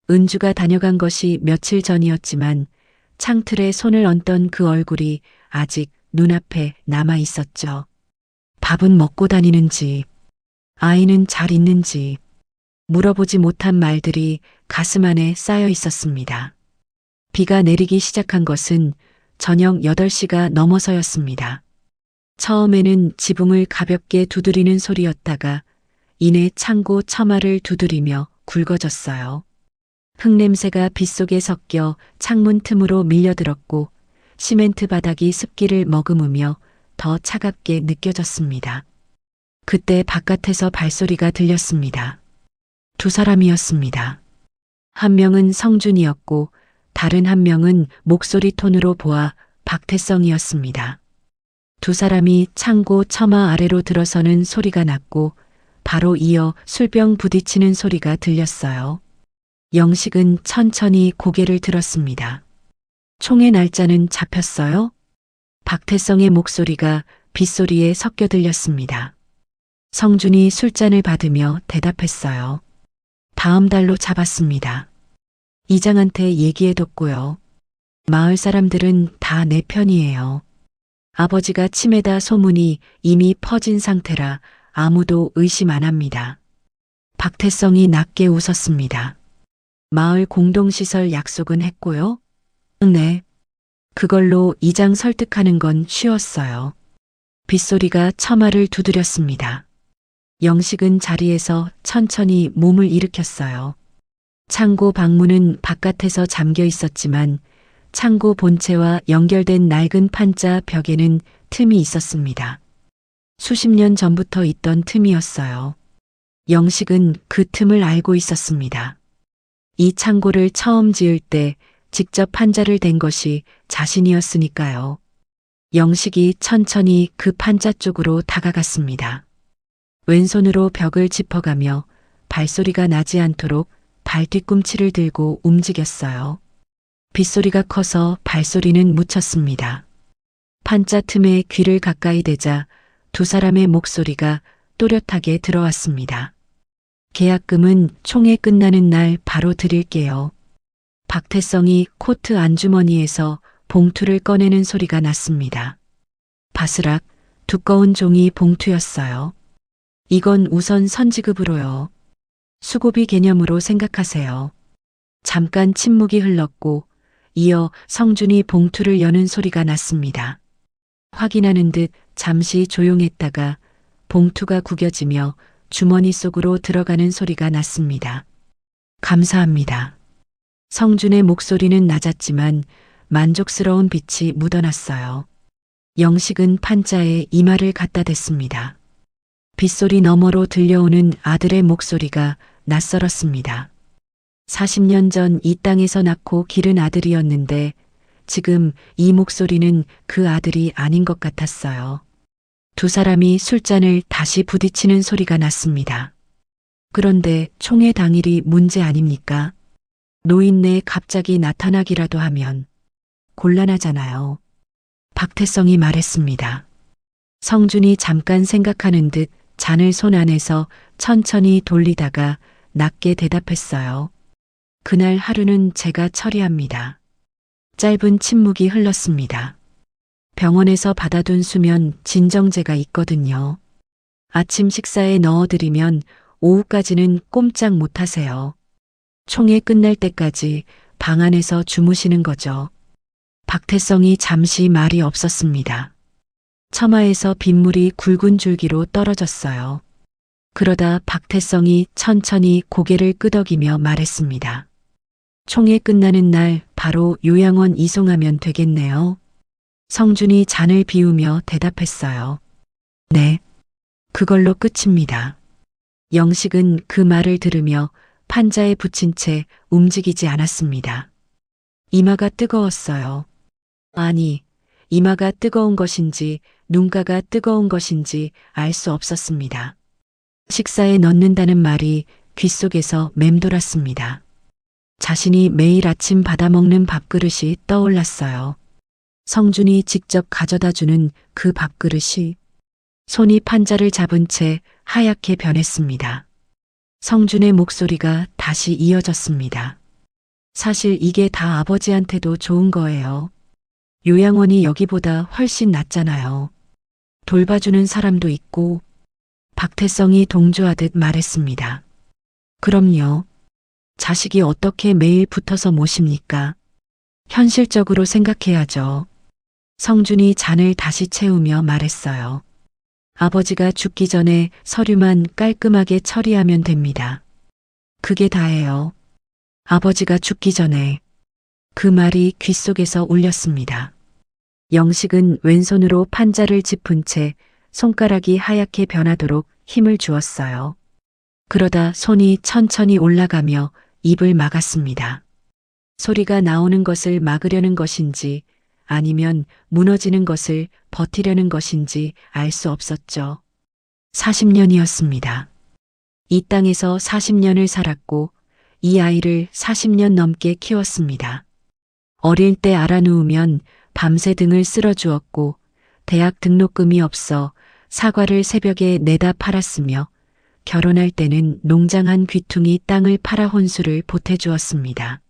은주가 다녀간 것이 며칠 전이었지만 창틀에 손을 얹던 그 얼굴이 아직 눈앞에 남아 있었죠. 밥은 먹고 다니는지, 아이는 잘 있는지, 물어보지 못한 말들이 가슴 안에 쌓여 있었습니다. 비가 내리기 시작한 것은 저녁 8시가 넘어서였습니다. 처음에는 지붕을 가볍게 두드리는 소리였다가 이내 창고 처마를 두드리며 굵어졌어요. 흙냄새가 빗속에 섞여 창문 틈으로 밀려들었고 시멘트 바닥이 습기를 머금으며 더 차갑게 느껴졌습니다. 그때 바깥에서 발소리가 들렸습니다. 두 사람이었습니다. 한 명은 성준이었고 다른 한 명은 목소리 톤으로 보아 박태성이었습니다. 두 사람이 창고 처마 아래로 들어서는 소리가 났고 바로 이어 술병 부딪히는 소리가 들렸어요. 영식은 천천히 고개를 들었습니다. 총의 날짜는 잡혔어요? 박태성의 목소리가 빗소리에 섞여 들렸습니다. 성준이 술잔을 받으며 대답했어요. 다음 달로 잡았습니다. 이장한테 얘기해뒀고요. 마을 사람들은 다 내 편이에요. 아버지가 치매다 소문이 이미 퍼진 상태라 아무도 의심 안 합니다. 박태성이 낮게 웃었습니다. 마을 공동시설 약속은 했고요? 네. 그걸로 이장 설득하는 건 쉬웠어요. 빗소리가 처마를 두드렸습니다. 영식은 자리에서 천천히 몸을 일으켰어요. 창고 방문은 바깥에서 잠겨 있었지만 창고 본체와 연결된 낡은 판자 벽에는 틈이 있었습니다. 수십 년 전부터 있던 틈이었어요. 영식은 그 틈을 알고 있었습니다. 이 창고를 처음 지을 때 직접 판자를 댄 것이 자신이었으니까요. 영식이 천천히 그 판자 쪽으로 다가갔습니다. 왼손으로 벽을 짚어가며 발소리가 나지 않도록 발 뒤꿈치를 들고 움직였어요. 빗소리가 커서 발소리는 묻혔습니다. 판자 틈에 귀를 가까이 대자 두 사람의 목소리가 또렷하게 들어왔습니다. 계약금은 총회 끝나는 날 바로 드릴게요. 박태성이 코트 안주머니에서 봉투를 꺼내는 소리가 났습니다. 바스락 두꺼운 종이 봉투였어요. 이건 우선 선지급으로요. 수고비 개념으로 생각하세요. 잠깐 침묵이 흘렀고 이어 성준이 봉투를 여는 소리가 났습니다. 확인하는 듯 잠시 조용했다가 봉투가 구겨지며 주머니 속으로 들어가는 소리가 났습니다. 감사합니다. 성준의 목소리는 낮았지만 만족스러운 빛이 묻어났어요. 영식은 판자에 이마를 갖다 댔습니다. 빗소리 너머로 들려오는 아들의 목소리가 낯설었습니다. 40년 전 이 땅에서 낳고 기른 아들이었는데 지금 이 목소리는 그 아들이 아닌 것 같았어요. 두 사람이 술잔을 다시 부딪히는 소리가 났습니다. 그런데 총회 당일이 문제 아닙니까? 노인네 갑자기 나타나기라도 하면 곤란하잖아요. 박태성이 말했습니다. 성준이 잠깐 생각하는 듯 잔을 손 안에서 천천히 돌리다가 낮게 대답했어요. 그날 하루는 제가 처리합니다. 짧은 침묵이 흘렀습니다. 병원에서 받아둔 수면 진정제가 있거든요. 아침 식사에 넣어드리면 오후까지는 꼼짝 못 하세요. 총회 끝날 때까지 방 안에서 주무시는 거죠. 박태성이 잠시 말이 없었습니다. 처마에서 빗물이 굵은 줄기로 떨어졌어요. 그러다 박태성이 천천히 고개를 끄덕이며 말했습니다. 총회 끝나는 날 바로 요양원 이송하면 되겠네요. 성준이 잔을 비우며 대답했어요. 네, 그걸로 끝입니다. 영식은 그 말을 들으며 판자에 붙인 채 움직이지 않았습니다. 이마가 뜨거웠어요. 아니, 이마가 뜨거운 것인지 눈가가 뜨거운 것인지 알 수 없었습니다. 식사에 넣는다는 말이 귓속에서 맴돌았습니다. 자신이 매일 아침 받아먹는 밥그릇이 떠올랐어요. 성준이 직접 가져다주는 그 밥그릇이 손이 판자를 잡은 채 하얗게 변했습니다. 성준의 목소리가 다시 이어졌습니다. 사실 이게 다 아버지한테도 좋은 거예요. 요양원이 여기보다 훨씬 낫잖아요. 돌봐주는 사람도 있고. 박태성이 동조하듯 말했습니다. 그럼요. 자식이 어떻게 매일 붙어서 모십니까? 현실적으로 생각해야죠. 성준이 잔을 다시 채우며 말했어요. 아버지가 죽기 전에 서류만 깔끔하게 처리하면 됩니다. 그게 다예요. 아버지가 죽기 전에. 그 말이 귓속에서 울렸습니다. 영식은 왼손으로 판자를 짚은 채 손가락이 하얗게 변하도록 힘을 주었어요. 그러다 손이 천천히 올라가며 입을 막았습니다. 소리가 나오는 것을 막으려는 것인지 아니면 무너지는 것을 버티려는 것인지 알 수 없었죠. 40년이었습니다. 이 땅에서 40년을 살았고 이 아이를 40년 넘게 키웠습니다. 어릴 때 알아누우면 밤새 등을 쓸어주었고 대학 등록금이 없어 사과를 새벽에 내다 팔았으며 결혼할 때는 농장 한 귀퉁이 땅을 팔아 혼수를 보태주었습니다.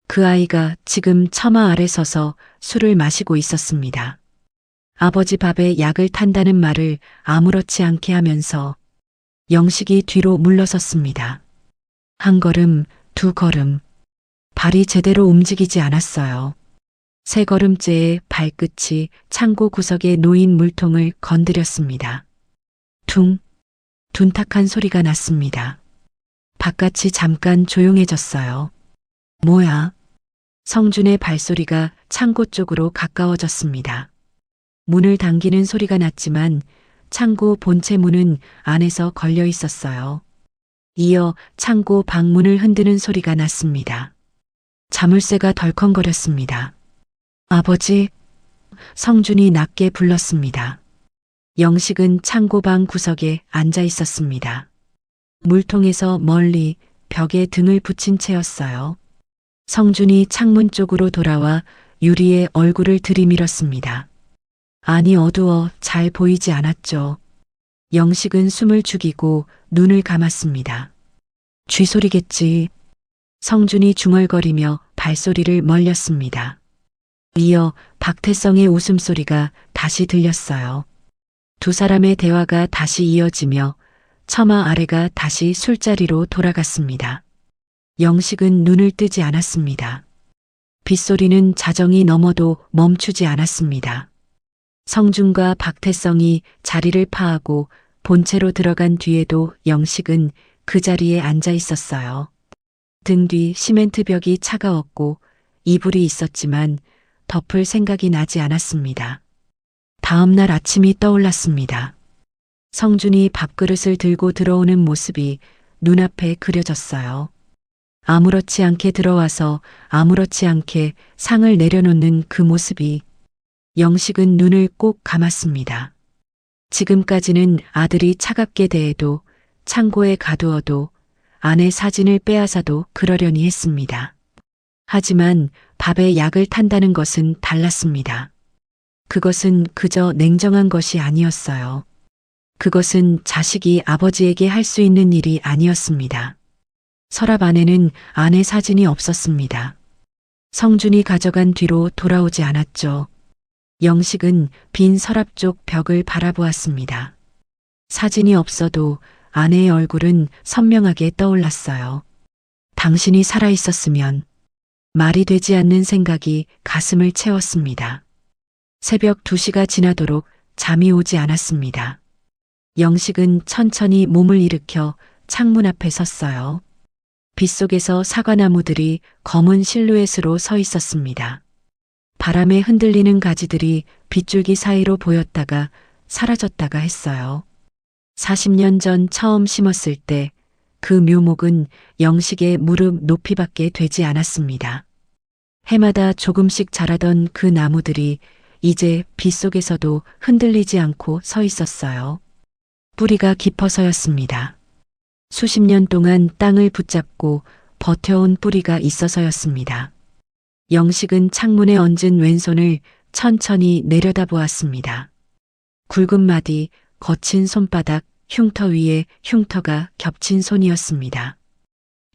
그 아이가 지금 처마 아래 서서 술을 마시고 있었습니다. 아버지 밥에 약을 탄다는 말을 아무렇지 않게 하면서 영식이 뒤로 물러섰습니다. 한 걸음, 두 걸음. 발이 제대로 움직이지 않았어요. 세 걸음째에 발끝이 창고 구석에 놓인 물통을 건드렸습니다. 퉁, 둔탁한 소리가 났습니다. 바깥이 잠깐 조용해졌어요. 뭐야? 성준의 발소리가 창고 쪽으로 가까워졌습니다. 문을 당기는 소리가 났지만 창고 본체 문은 안에서 걸려 있었어요. 이어 창고 방문을 흔드는 소리가 났습니다. 자물쇠가 덜컹거렸습니다. 아버지, 성준이 낮게 불렀습니다. 영식은 창고방 구석에 앉아 있었습니다. 물통에서 멀리 벽에 등을 붙인 채였어요. 성준이 창문 쪽으로 돌아와 유리에 얼굴을 들이밀었습니다. 아니 어두워 잘 보이지 않았죠. 영식은 숨을 죽이고 눈을 감았습니다. 쥐소리겠지. 성준이 중얼거리며 발소리를 멀렸습니다. 이어 박태성의 웃음소리가 다시 들렸어요. 두 사람의 대화가 다시 이어지며 처마 아래가 다시 술자리로 돌아갔습니다. 영식은 눈을 뜨지 않았습니다. 빗소리는 자정이 넘어도 멈추지 않았습니다. 성준과 박태성이 자리를 파하고 본체로 들어간 뒤에도 영식은 그 자리에 앉아 있었어요. 등 뒤 시멘트 벽이 차가웠고 이불이 있었지만 덮을 생각이 나지 않았습니다. 다음 날 아침이 떠올랐습니다. 성준이 밥그릇을 들고 들어오는 모습이 눈앞에 그려졌어요. 아무렇지 않게 들어와서 아무렇지 않게 상을 내려놓는 그 모습이. 영식은 눈을 꼭 감았습니다. 지금까지는 아들이 차갑게 대해도 창고에 가두어도 아내 사진을 빼앗아도 그러려니 했습니다. 하지만 밥에 약을 탄다는 것은 달랐습니다. 그것은 그저 냉정한 것이 아니었어요. 그것은 자식이 아버지에게 할 수 있는 일이 아니었습니다. 서랍 안에는 아내 사진이 없었습니다. 성준이 가져간 뒤로 돌아오지 않았죠. 영식은 빈 서랍 쪽 벽을 바라보았습니다. 사진이 없어도 아내의 얼굴은 선명하게 떠올랐어요. 당신이 살아 있었으면. 말이 되지 않는 생각이 가슴을 채웠습니다. 새벽 2시가 지나도록 잠이 오지 않았습니다. 영식은 천천히 몸을 일으켜 창문 앞에 섰어요. 빗속에서 사과나무들이 검은 실루엣으로 서 있었습니다. 바람에 흔들리는 가지들이 빗줄기 사이로 보였다가 사라졌다가 했어요. 40년 전 처음 심었을 때 그 묘목은 영식의 무릎 높이밖에 되지 않았습니다. 해마다 조금씩 자라던 그 나무들이 이제 빗속에서도 흔들리지 않고 서 있었어요. 뿌리가 깊어서였습니다. 수십 년 동안 땅을 붙잡고 버텨온 뿌리가 있어서였습니다. 영식은 창문에 얹은 왼손을 천천히 내려다보았습니다. 굵은 마디, 거친 손바닥, 흉터 위에 흉터가 겹친 손이었습니다.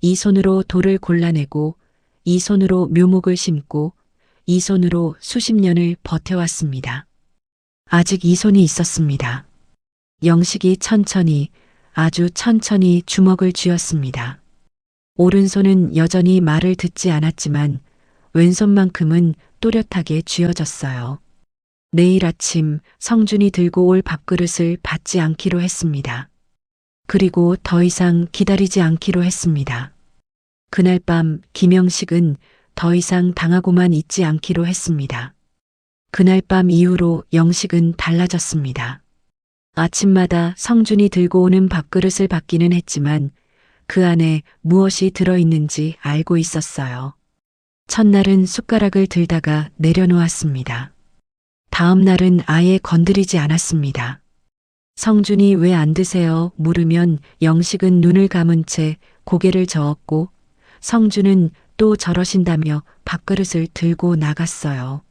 이 손으로 돌을 골라내고 이 손으로 묘목을 심고 이 손으로 수십 년을 버텨왔습니다. 아직 이 손이 있었습니다. 영식이 천천히, 아주 천천히 주먹을 쥐었습니다. 오른손은 여전히 말을 듣지 않았지만 왼손만큼은 또렷하게 쥐어졌어요. 내일 아침 성준이 들고 올 밥그릇을 받지 않기로 했습니다. 그리고 더 이상 기다리지 않기로 했습니다. 그날 밤 김영식은 더 이상 당하고만 있지 않기로 했습니다. 그날 밤 이후로 영식은 달라졌습니다. 아침마다 성준이 들고 오는 밥그릇을 받기는 했지만 그 안에 무엇이 들어있는지 알고 있었어요. 첫날은 숟가락을 들다가 내려놓았습니다. 다음 날은 아예 건드리지 않았습니다. 성준이 왜 안 드세요? 물으면 영식은 눈을 감은 채 고개를 저었고 성준은 또 저러신다며 밥그릇을 들고 나갔어요.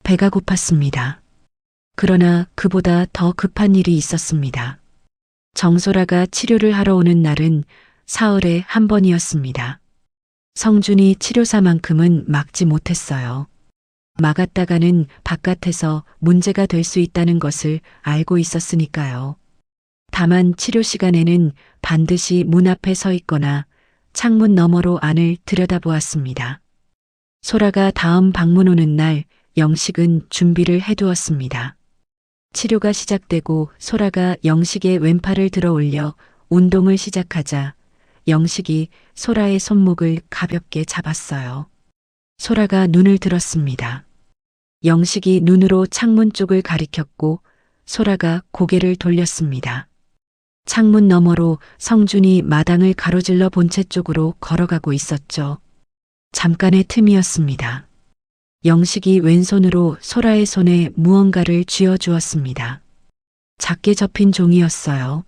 배가 고팠습니다. 그러나 그보다 더 급한 일이 있었습니다. 정소라가 치료를 하러 오는 날은 사흘에 한 번이었습니다. 성준이 치료사만큼은 막지 못했어요. 막았다가는 바깥에서 문제가 될 수 있다는 것을 알고 있었으니까요. 다만 치료 시간에는 반드시 문 앞에 서 있거나 창문 너머로 안을 들여다보았습니다. 소라가 다음 방문 오는 날 영식은 준비를 해두었습니다. 치료가 시작되고 소라가 영식의 왼팔을 들어 올려 운동을 시작하자 영식이 소라의 손목을 가볍게 잡았어요. 소라가 눈을 들었습니다. 영식이 눈으로 창문 쪽을 가리켰고 소라가 고개를 돌렸습니다. 창문 너머로 성준이 마당을 가로질러 본체 쪽으로 걸어가고 있었죠. 잠깐의 틈이었습니다. 영식이 왼손으로 소라의 손에 무언가를 쥐어주었습니다. 작게 접힌 종이였어요.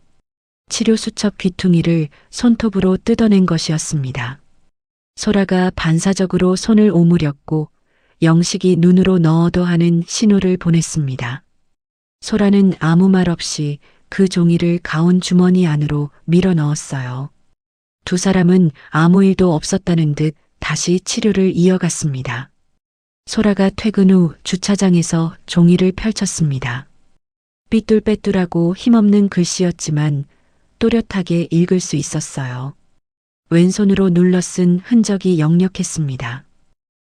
치료 수첩 귀퉁이를 손톱으로 뜯어낸 것이었습니다. 소라가 반사적으로 손을 오므렸고 영식이 눈으로 넣어도 하는 신호를 보냈습니다. 소라는 아무 말 없이 그 종이를 가운 주머니 안으로 밀어 넣었어요. 두 사람은 아무 일도 없었다는 듯 다시 치료를 이어갔습니다. 소라가 퇴근 후 주차장에서 종이를 펼쳤습니다. 삐뚤빼뚤하고 힘없는 글씨였지만 또렷하게 읽을 수 있었어요. 왼손으로 눌러 쓴 흔적이 역력했습니다.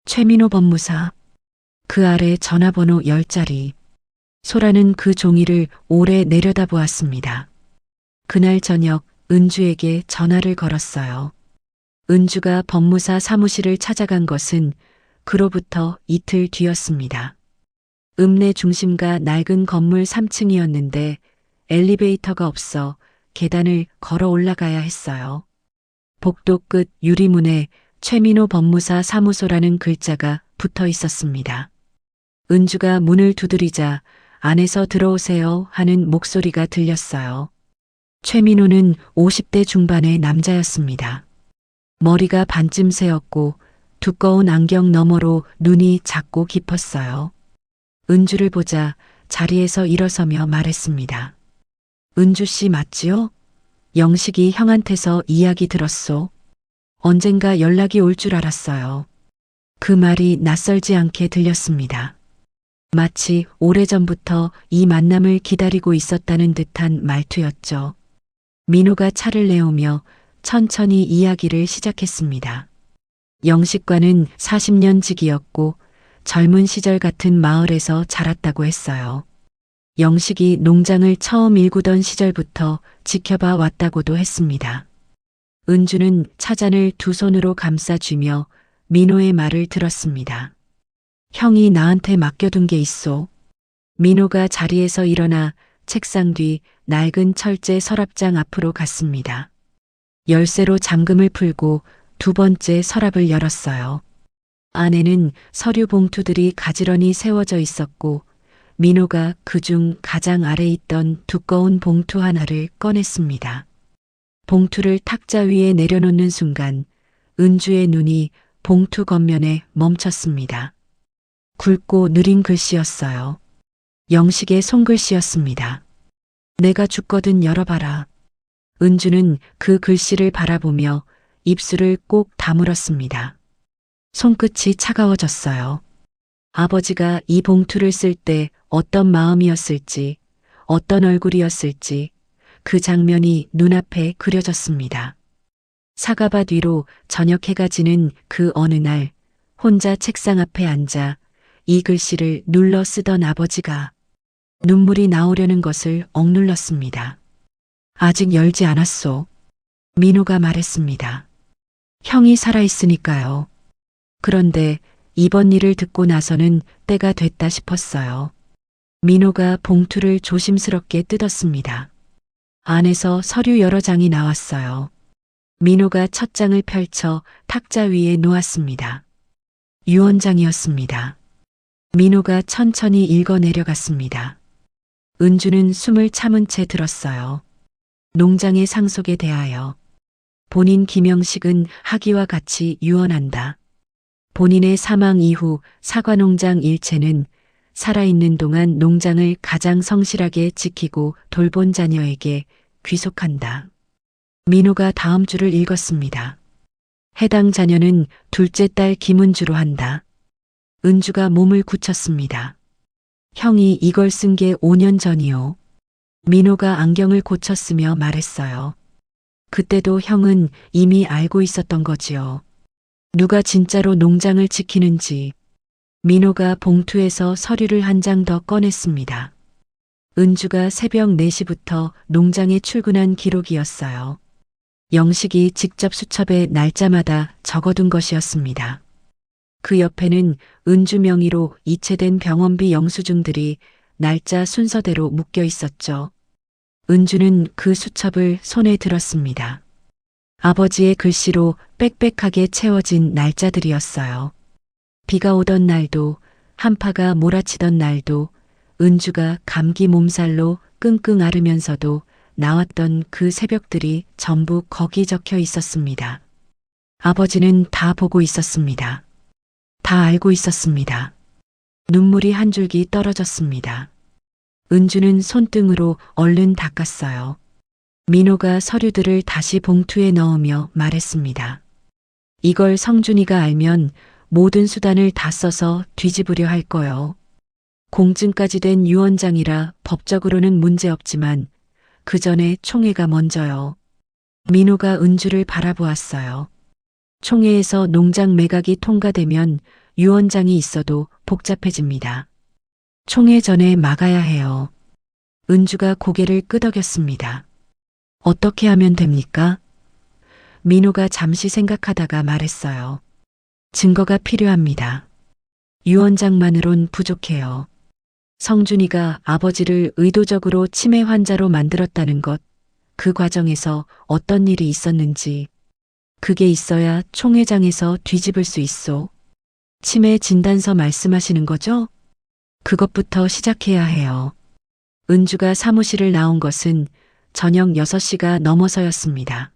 최민호 법무사. 그 아래 전화번호 10자리. 소라는 그 종이를 오래 내려다보았습니다. 그날 저녁 은주에게 전화를 걸었어요. 은주가 법무사 사무실을 찾아간 것은 그로부터 이틀 뒤였습니다. 읍내 중심가 낡은 건물 3층이었는데 엘리베이터가 없어 계단을 걸어 올라가야 했어요. 복도 끝 유리문에 최민호 법무사 사무소라는 글자가 붙어 있었습니다. 은주가 문을 두드리자 안에서 들어오세요 하는 목소리가 들렸어요. 최민호는 50대 중반의 남자였습니다. 머리가 반쯤 새었고 두꺼운 안경 너머로 눈이 작고 깊었어요. 은주를 보자 자리에서 일어서며 말했습니다. 은주 씨 맞지요? 영식이 형한테서 이야기 들었소. 언젠가 연락이 올 줄 알았어요. 그 말이 낯설지 않게 들렸습니다. 마치 오래전부터 이 만남을 기다리고 있었다는 듯한 말투였죠. 민호가 차를 내오며 천천히 이야기를 시작했습니다. 영식과는 40년 지기였고 젊은 시절 같은 마을에서 자랐다고 했어요. 영식이 농장을 처음 일구던 시절부터 지켜봐 왔다고도 했습니다. 은주는 차잔을 두 손으로 감싸쥐며 민호의 말을 들었습니다. 형이 나한테 맡겨둔 게 있소. 민호가 자리에서 일어나 책상 뒤 낡은 철제 서랍장 앞으로 갔습니다. 열쇠로 잠금을 풀고 두 번째 서랍을 열었어요. 안에는 서류 봉투들이 가지런히 세워져 있었고 민호가 그중 가장 아래 있던 두꺼운 봉투 하나를 꺼냈습니다. 봉투를 탁자 위에 내려놓는 순간 은주의 눈이 봉투 겉면에 멈췄습니다. 굵고 느린 글씨였어요. 영식의 손글씨였습니다. 내가 죽거든 열어봐라. 은주는 그 글씨를 바라보며 입술을 꼭 다물었습니다. 손끝이 차가워졌어요. 아버지가 이 봉투를 쓸 때 어떤 마음이었을지, 어떤 얼굴이었을지 그 장면이 눈앞에 그려졌습니다. 사과밭 위로 저녁 해가 지는 그 어느 날 혼자 책상 앞에 앉아 이 글씨를 눌러 쓰던 아버지가 눈물이 나오려는 것을 억눌렀습니다. 아직 열지 않았소. 민호가 말했습니다. 형이 살아있으니까요. 그런데 이번 일을 듣고 나서는 때가 됐다 싶었어요. 민호가 봉투를 조심스럽게 뜯었습니다. 안에서 서류 여러 장이 나왔어요. 민호가 첫 장을 펼쳐 탁자 위에 놓았습니다. 유언장이었습니다. 민호가 천천히 읽어 내려갔습니다. 은주는 숨을 참은 채 들었어요. 농장의 상속에 대하여 본인 김영식은 하기와 같이 유언한다. 본인의 사망 이후 사과농장 일체는 살아있는 동안 농장을 가장 성실하게 지키고 돌본 자녀에게 귀속한다. 민호가 다음 줄을 읽었습니다. 해당 자녀는 둘째 딸 김은주로 한다. 은주가 몸을 굳혔습니다. 형이 이걸 쓴 게 5년 전이요. 민호가 안경을 고쳤으며 말했어요. 그때도 형은 이미 알고 있었던 거지요. 누가 진짜로 농장을 지키는지. 민호가 봉투에서 서류를 한 장 더 꺼냈습니다. 은주가 새벽 4시부터 농장에 출근한 기록이었어요. 영식이 직접 수첩에 날짜마다 적어둔 것이었습니다. 그 옆에는 은주 명의로 이체된 병원비 영수증들이 날짜 순서대로 묶여 있었죠. 은주는 그 수첩을 손에 들었습니다. 아버지의 글씨로 빽빽하게 채워진 날짜들이었어요. 비가 오던 날도, 한파가 몰아치던 날도, 은주가 감기 몸살로 끙끙 앓으면서도 나왔던 그 새벽들이 전부 거기 적혀 있었습니다. 아버지는 다 보고 있었습니다. 다 알고 있었습니다. 눈물이 한 줄기 떨어졌습니다. 은주는 손등으로 얼른 닦았어요. 민호가 서류들을 다시 봉투에 넣으며 말했습니다. 이걸 성준이가 알면 모든 수단을 다 써서 뒤집으려 할 거요. 공증까지 된 유언장이라 법적으로는 문제없지만 그 전에 총회가 먼저요. 민호가 은주를 바라보았어요. 총회에서 농장 매각이 통과되면 유언장이 있어도 복잡해집니다. 총회 전에 막아야 해요. 은주가 고개를 끄덕였습니다. 어떻게 하면 됩니까? 민호가 잠시 생각하다가 말했어요. 증거가 필요합니다. 유언장만으론 부족해요. 성준이가 아버지를 의도적으로 치매 환자로 만들었다는 것, 그 과정에서 어떤 일이 있었는지, 그게 있어야 총회장에서 뒤집을 수 있소. 치매 진단서 말씀하시는 거죠? 그것부터 시작해야 해요. 은주가 사무실을 나온 것은 저녁 6시가 넘어서였습니다.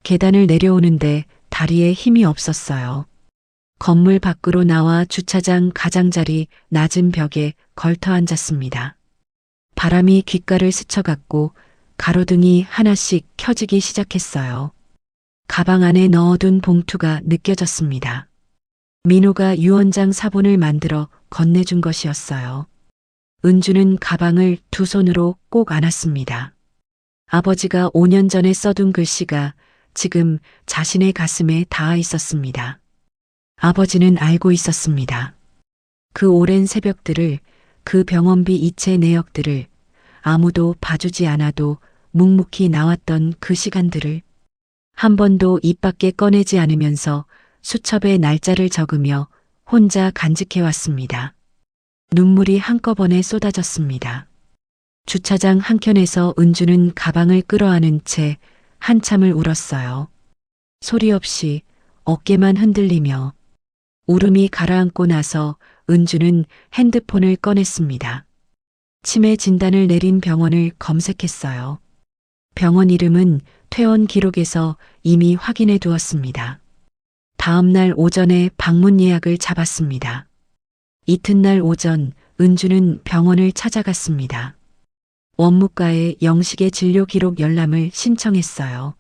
계단을 내려오는데 다리에 힘이 없었어요. 건물 밖으로 나와 주차장 가장자리 낮은 벽에 걸터 앉았습니다. 바람이 귓가를 스쳐갔고 가로등이 하나씩 켜지기 시작했어요. 가방 안에 넣어둔 봉투가 느껴졌습니다. 민호가 유언장 사본을 만들어 건네준 것이었어요. 은주는 가방을 두 손으로 꼭 안았습니다. 아버지가 5년 전에 써둔 글씨가 지금 자신의 가슴에 닿아 있었습니다. 아버지는 알고 있었습니다. 그 오랜 새벽들을, 그 병원비 이체 내역들을, 아무도 봐주지 않아도 묵묵히 나왔던 그 시간들을 한 번도 입 밖에 꺼내지 않으면서 수첩에 날짜를 적으며 혼자 간직해왔습니다. 눈물이 한꺼번에 쏟아졌습니다. 주차장 한켠에서 은주는 가방을 끌어안은 채 한참을 울었어요. 소리 없이 어깨만 흔들리며. 울음이 가라앉고 나서 은주는 핸드폰을 꺼냈습니다. 치매 진단을 내린 병원을 검색했어요. 병원 이름은 퇴원 기록에서 이미 확인해 두었습니다. 다음 날 오전에 방문 예약을 잡았습니다. 이튿날 오전 은주는 병원을 찾아갔습니다. 원무과에 영식의 진료 기록 열람을 신청했어요.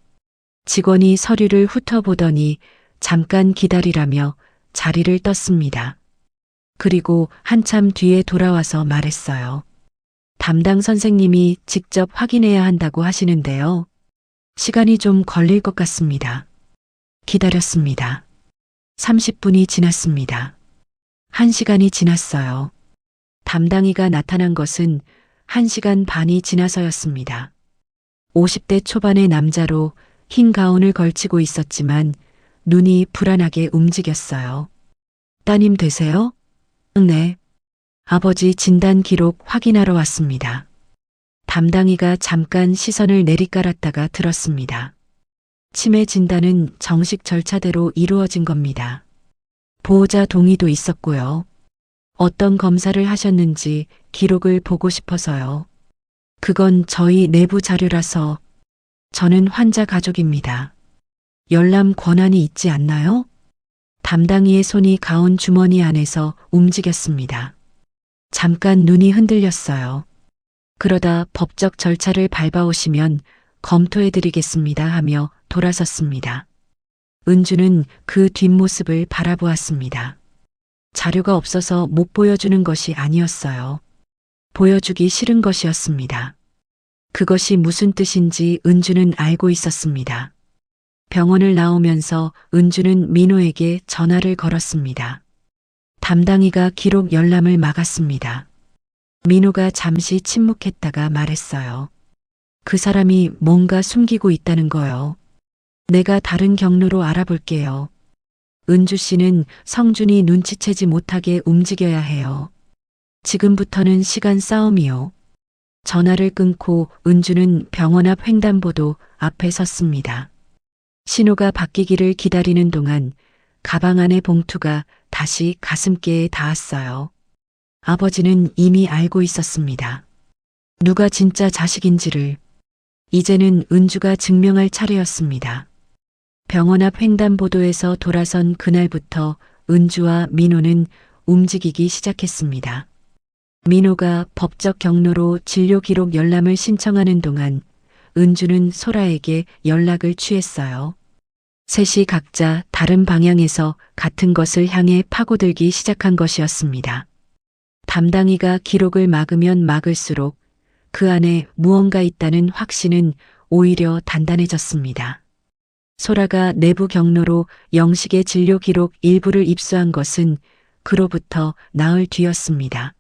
직원이 서류를 훑어보더니 잠깐 기다리라며 자리를 떴습니다. 그리고 한참 뒤에 돌아와서 말했어요. 담당 선생님이 직접 확인해야 한다고 하시는데요. 시간이 좀 걸릴 것 같습니다. 기다렸습니다. 30분이 지났습니다. 1시간이 지났어요. 담당이가 나타난 것은 1시간 반이 지나서였습니다. 50대 초반의 남자로 흰 가운을 걸치고 있었지만 눈이 불안하게 움직였어요. 따님 되세요? 네. 아버지 진단 기록 확인하러 왔습니다. 담당이가 잠깐 시선을 내리깔았다가 들었습니다. 치매 진단은 정식 절차대로 이루어진 겁니다. 보호자 동의도 있었고요. 어떤 검사를 하셨는지 기록을 보고 싶어서요. 그건 저희 내부 자료라서. 저는 환자 가족입니다. 열람 권한이 있지 않나요? 담당이의 손이 가운 주머니 안에서 움직였습니다. 잠깐 눈이 흔들렸어요. 그러다 법적 절차를 밟아오시면 검토해드리겠습니다 하며 돌아섰습니다. 은주는 그 뒷모습을 바라보았습니다. 자료가 없어서 못 보여주는 것이 아니었어요. 보여주기 싫은 것이었습니다. 그것이 무슨 뜻인지 은주는 알고 있었습니다. 병원을 나오면서 은주는 민호에게 전화를 걸었습니다. 담당이가 기록 열람을 막았습니다. 민호가 잠시 침묵했다가 말했어요. 그 사람이 뭔가 숨기고 있다는 거요. 내가 다른 경로로 알아볼게요. 은주 씨는 성준이 눈치채지 못하게 움직여야 해요. 지금부터는 시간 싸움이요. 전화를 끊고 은주는 병원 앞 횡단보도 앞에 섰습니다. 신호가 바뀌기를 기다리는 동안 가방 안의 봉투가 다시 가슴께에 닿았어요. 아버지는 이미 알고 있었습니다. 누가 진짜 자식인지를. 이제는 은주가 증명할 차례였습니다. 병원 앞 횡단보도에서 돌아선 그날부터 은주와 민호는 움직이기 시작했습니다. 민호가 법적 경로로 진료 기록 열람을 신청하는 동안 은주는 소라에게 연락을 취했어요. 셋이 각자 다른 방향에서 같은 것을 향해 파고들기 시작한 것이었습니다. 담당이가 기록을 막으면 막을수록 그 안에 무언가 있다는 확신은 오히려 단단해졌습니다. 소라가 내부 경로로 영식의 진료 기록 일부를 입수한 것은 그로부터 나흘 뒤였습니다.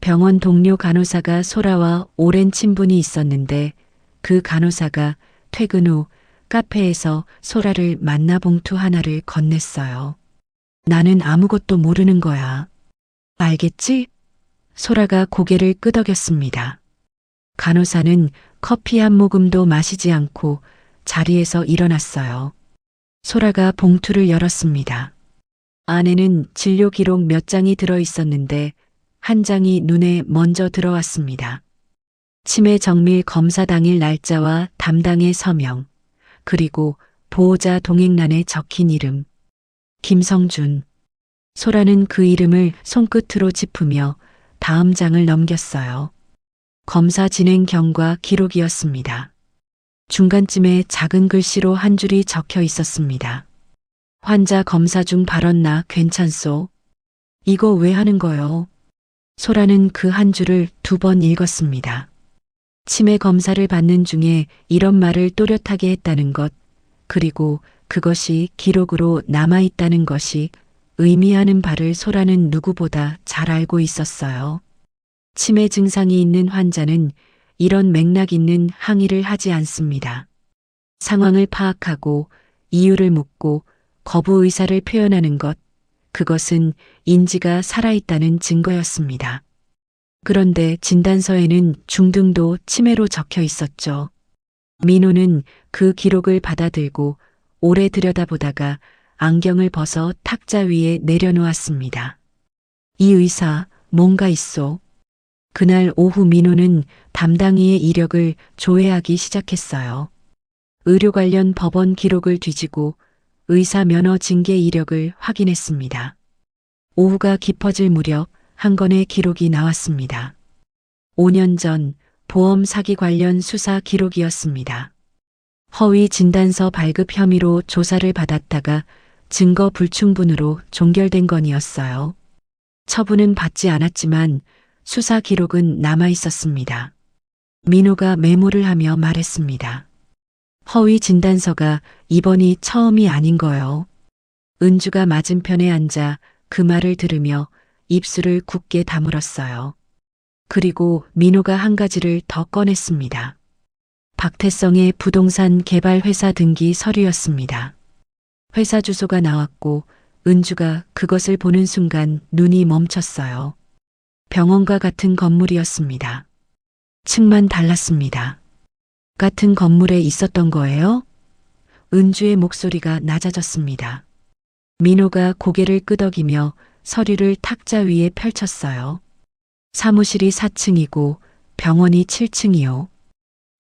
병원 동료 간호사가 소라와 오랜 친분이 있었는데 그 간호사가 퇴근 후 카페에서 소라를 만나 봉투 하나를 건넸어요. 나는 아무것도 모르는 거야. 알겠지? 소라가 고개를 끄덕였습니다. 간호사는 커피 한 모금도 마시지 않고 자리에서 일어났어요. 소라가 봉투를 열었습니다. 안에는 진료 기록 몇 장이 들어 있었는데 한 장이 눈에 먼저 들어왔습니다. 치매 정밀 검사 당일 날짜와 담당의 서명, 그리고 보호자 동행란에 적힌 이름. 김성준. 소라는 그 이름을 손끝으로 짚으며 다음 장을 넘겼어요. 검사 진행 경과 기록이었습니다. 중간쯤에 작은 글씨로 한 줄이 적혀 있었습니다. 환자 검사 중 발언 나 괜찮소? 이거 왜 하는 거요? 소라는 그 한 줄을 2번 읽었습니다. 치매 검사를 받는 중에 이런 말을 또렷하게 했다는 것, 그리고 그것이 기록으로 남아있다는 것이 의미하는 바를 소라는 누구보다 잘 알고 있었어요. 치매 증상이 있는 환자는 이런 맥락 있는 항의를 하지 않습니다. 상황을 파악하고 이유를 묻고 거부 의사를 표현하는 것, 그것은 인지가 살아있다는 증거였습니다. 그런데 진단서에는 중등도 치매로 적혀 있었죠. 민호는 그 기록을 받아들고 오래 들여다보다가 안경을 벗어 탁자 위에 내려놓았습니다. 이 의사, 뭔가 있소. 그날 오후 민호는 담당이의 이력을 조회하기 시작했어요. 의료 관련 법원 기록을 뒤지고 의사 면허 징계 이력을 확인했습니다. 오후가 깊어질 무렵 한 건의 기록이 나왔습니다. 5년 전 보험 사기 관련 수사 기록이었습니다. 허위 진단서 발급 혐의로 조사를 받았다가 증거 불충분으로 종결된 건이었어요. 처분은 받지 않았지만 수사 기록은 남아 있었습니다. 민호가 메모를 하며 말했습니다. 허위 진단서가 이번이 처음이 아닌 거요. 은주가 맞은편에 앉아 그 말을 들으며 입술을 굳게 다물었어요. 그리고 민호가 한 가지를 더 꺼냈습니다. 박태성의 부동산 개발 회사 등기 서류였습니다. 회사 주소가 나왔고 은주가 그것을 보는 순간 눈이 멈췄어요. 병원과 같은 건물이었습니다. 층만 달랐습니다. 같은 건물에 있었던 거예요? 은주의 목소리가 낮아졌습니다. 민호가 고개를 끄덕이며 서류를 탁자 위에 펼쳤어요. 사무실이 4층이고 병원이 7층이요.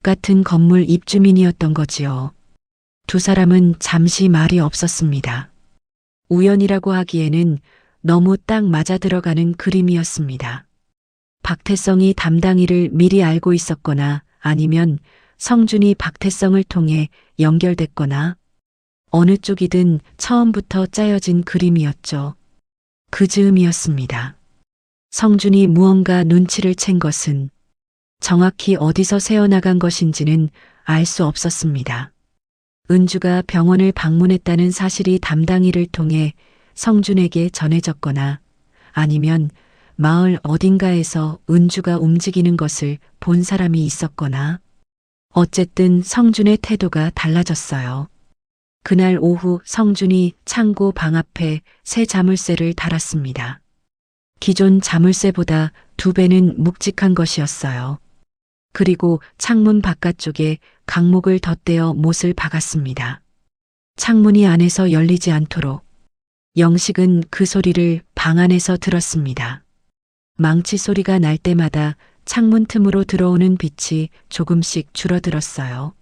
같은 건물 입주민이었던 거지요. 두 사람은 잠시 말이 없었습니다. 우연이라고 하기에는 너무 딱 맞아 들어가는 그림이었습니다. 박태성이 담당이를 미리 알고 있었거나 아니면 성준이 박태성을 통해 연결됐거나 어느 쪽이든 처음부터 짜여진 그림이었죠. 그 즈음이었습니다. 성준이 무언가 눈치를 챈 것은 정확히 어디서 새어나간 것인지는 알 수 없었습니다. 은주가 병원을 방문했다는 사실이 담당이를 통해 성준에게 전해졌거나 아니면 마을 어딘가에서 은주가 움직이는 것을 본 사람이 있었거나 어쨌든 성준의 태도가 달라졌어요. 그날 오후 성준이 창고 방 앞에 새 자물쇠를 달았습니다. 기존 자물쇠보다 2배는 묵직한 것이었어요. 그리고 창문 바깥쪽에 강목을 덧대어 못을 박았습니다. 창문이 안에서 열리지 않도록. 영식은 그 소리를 방 안에서 들었습니다. 망치 소리가 날 때마다 창문 틈으로 들어오는 빛이 조금씩 줄어들었어요.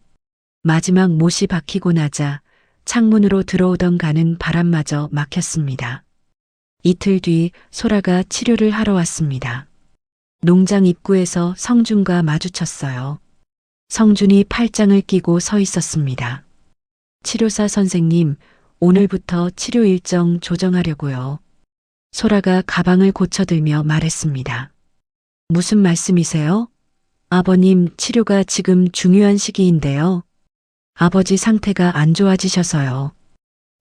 마지막 못이 박히고 나자 창문으로 들어오던 가는 바람마저 막혔습니다. 이틀 뒤 소라가 치료를 하러 왔습니다. 농장 입구에서 성준과 마주쳤어요. 성준이 팔짱을 끼고 서 있었습니다. 치료사 선생님, 오늘부터 치료 일정 조정하려고요. 소라가 가방을 고쳐들며 말했습니다. 무슨 말씀이세요? 아버님 치료가 지금 중요한 시기인데요. 아버지 상태가 안 좋아지셔서요.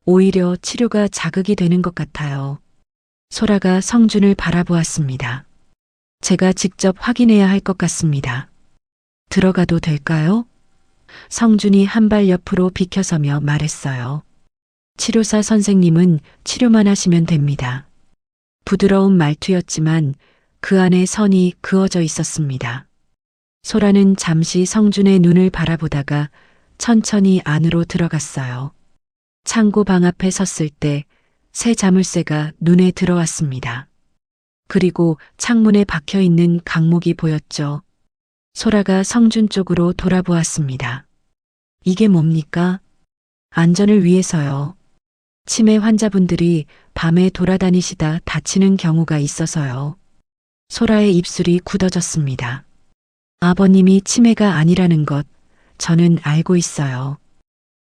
오히려 치료가 자극이 되는 것 같아요. 소라가 성준을 바라보았습니다. 제가 직접 확인해야 할 것 같습니다. 들어가도 될까요? 성준이 한 발 옆으로 비켜서며 말했어요. 치료사 선생님은 치료만 하시면 됩니다. 부드러운 말투였지만 그 안에 선이 그어져 있었습니다. 소라는 잠시 성준의 눈을 바라보다가 천천히 안으로 들어갔어요. 창고 방 앞에 섰을 때 새 자물쇠가 눈에 들어왔습니다. 그리고 창문에 박혀 있는 강목이 보였죠. 소라가 성준 쪽으로 돌아보았습니다. 이게 뭡니까? 안전을 위해서요. 치매 환자분들이 밤에 돌아다니시다 다치는 경우가 있어서요. 소라의 입술이 굳어졌습니다. 아버님이 치매가 아니라는 것 저는 알고 있어요.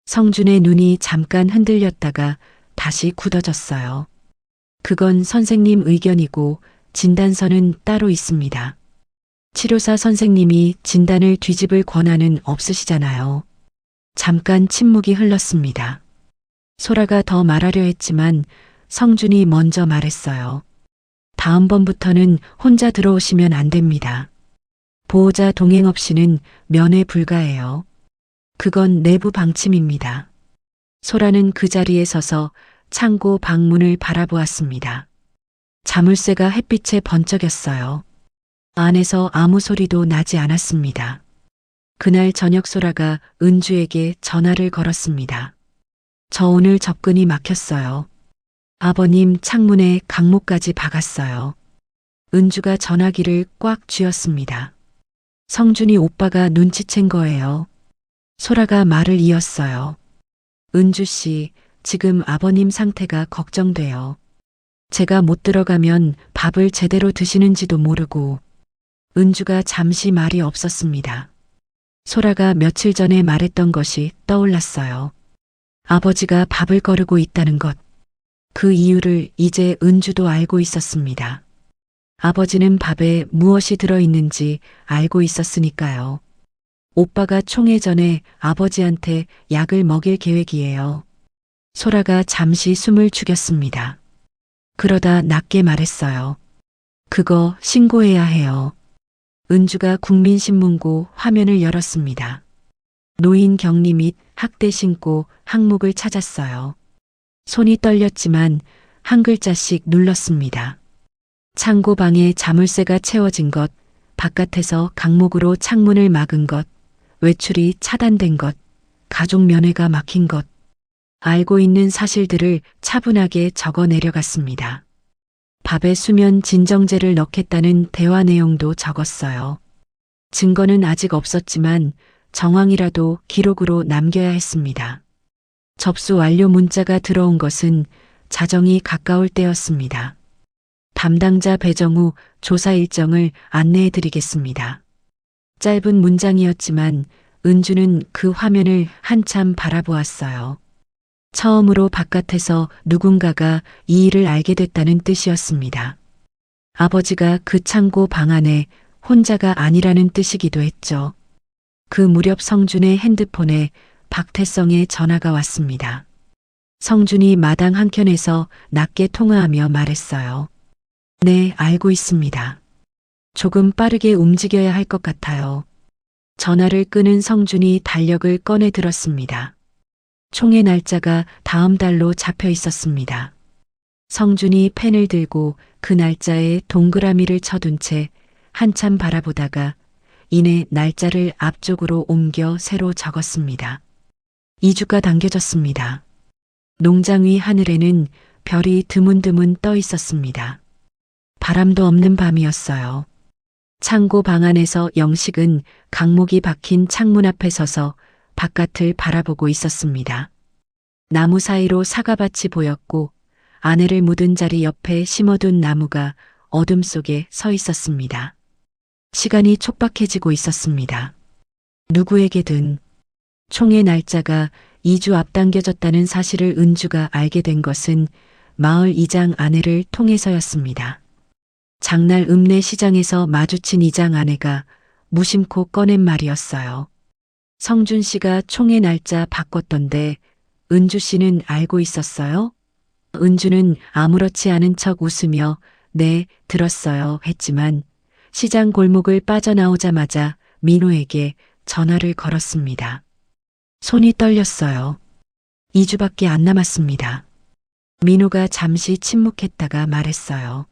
성준의 눈이 잠깐 흔들렸다가 다시 굳어졌어요. 그건 선생님 의견이고 진단서는 따로 있습니다. 치료사 선생님이 진단을 뒤집을 권한은 없으시잖아요. 잠깐 침묵이 흘렀습니다. 소라가 더 말하려 했지만 성준이 먼저 말했어요. 다음번부터는 혼자 들어오시면 안 됩니다. 보호자 동행 없이는 면회 불가해요. 그건 내부 방침입니다. 소라는 그 자리에 서서 창고 방문을 바라보았습니다. 자물쇠가 햇빛에 번쩍였어요. 안에서 아무 소리도 나지 않았습니다. 그날 저녁 소라가 은주에게 전화를 걸었습니다. 저 오늘 접근이 막혔어요. 아버님 창문에 강목까지 박았어요. 은주가 전화기를 꽉 쥐었습니다. 성준이 오빠가 눈치챈 거예요. 소라가 말을 이었어요. 은주 씨, 지금 아버님 상태가 걱정돼요. 제가 못 들어가면 밥을 제대로 드시는지도 모르고. 은주가 잠시 말이 없었습니다. 소라가 며칠 전에 말했던 것이 떠올랐어요. 아버지가 밥을 거르고 있다는 것. 그 이유를 이제 은주도 알고 있었습니다. 아버지는 밥에 무엇이 들어있는지 알고 있었으니까요. 오빠가 총회 전에 아버지한테 약을 먹일 계획이에요. 소라가 잠시 숨을 죽였습니다. 그러다 낮게 말했어요. 그거 신고해야 해요. 은주가 국민신문고 화면을 열었습니다. 노인 격리 및 학대 신고 항목을 찾았어요. 손이 떨렸지만 한 글자씩 눌렀습니다. 창고방에 자물쇠가 채워진 것, 바깥에서 강목으로 창문을 막은 것, 외출이 차단된 것, 가족 면회가 막힌 것, 알고 있는 사실들을 차분하게 적어 내려갔습니다. 밥에 수면 진정제를 넣겠다는 대화 내용도 적었어요. 증거는 아직 없었지만 정황이라도 기록으로 남겨야 했습니다. 접수 완료 문자가 들어온 것은 자정이 가까울 때였습니다. 담당자 배정 후 조사 일정을 안내해 드리겠습니다. 짧은 문장이었지만 은주는 그 화면을 한참 바라보았어요. 처음으로 바깥에서 누군가가 이 일을 알게 됐다는 뜻이었습니다. 아버지가 그 창고 방 안에 혼자가 아니라는 뜻이기도 했죠. 그 무렵 성준의 핸드폰에 박태성의 전화가 왔습니다. 성준이 마당 한켠에서 낮게 통화하며 말했어요. 네, 알고 있습니다. 조금 빠르게 움직여야 할 것 같아요. 전화를 끊은 성준이 달력을 꺼내 들었습니다. 총회 날짜가 다음 달로 잡혀 있었습니다. 성준이 펜을 들고 그 날짜에 동그라미를 쳐둔 채 한참 바라보다가 이내 날짜를 앞쪽으로 옮겨 새로 적었습니다. 2주가 당겨졌습니다. 농장 위 하늘에는 별이 드문드문 떠 있었습니다. 바람도 없는 밤이었어요. 창고 방 안에서 영식은 강목이 박힌 창문 앞에 서서 바깥을 바라보고 있었습니다. 나무 사이로 사과밭이 보였고 아내를 묻은 자리 옆에 심어둔 나무가 어둠 속에 서 있었습니다. 시간이 촉박해지고 있었습니다. 누구에게든 총회 날짜가 2주 앞당겨졌다는 사실을 은주가 알게 된 것은 마을 이장 아내를 통해서였습니다. 장날 읍내 시장에서 마주친 이장 아내가 무심코 꺼낸 말이었어요. 성준 씨가 총회 날짜 바꿨던데 은주 씨는 알고 있었어요? 은주는 아무렇지 않은 척 웃으며 네, 들었어요 했지만 시장 골목을 빠져나오자마자 민호에게 전화를 걸었습니다. 손이 떨렸어요. 2주밖에 안 남았습니다. 민호가 잠시 침묵했다가 말했어요.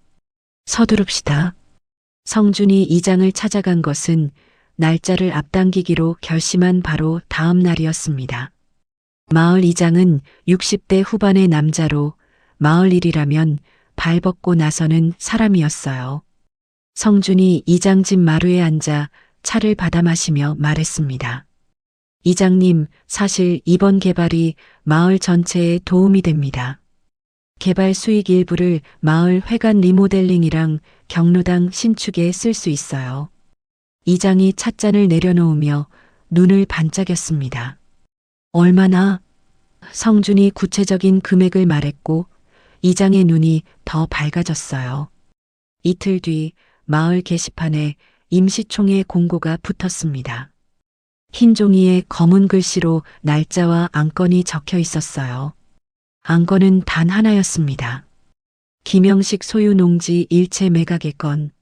서두릅시다. 성준이 이장을 찾아간 것은 날짜를 앞당기기로 결심한 바로 다음 날이었습니다. 마을 이장은 60대 후반의 남자로 마을 일이라면 발벗고 나서는 사람이었어요. 성준이 이장 집 마루에 앉아 차를 받아 마시며 말했습니다. 이장님, 사실 이번 개발이 마을 전체에 도움이 됩니다. 개발 수익 일부를 마을 회관 리모델링이랑 경로당 신축에 쓸 수 있어요. 이장이 찻잔을 내려놓으며 눈을 반짝였습니다. 얼마나? 성준이 구체적인 금액을 말했고 이장의 눈이 더 밝아졌어요. 이틀 뒤 마을 게시판에 임시총회 공고가 붙었습니다. 흰 종이에 검은 글씨로 날짜와 안건이 적혀 있었어요. 안건은 단 하나였습니다. 김영식 소유 농지 일체 매각의 건.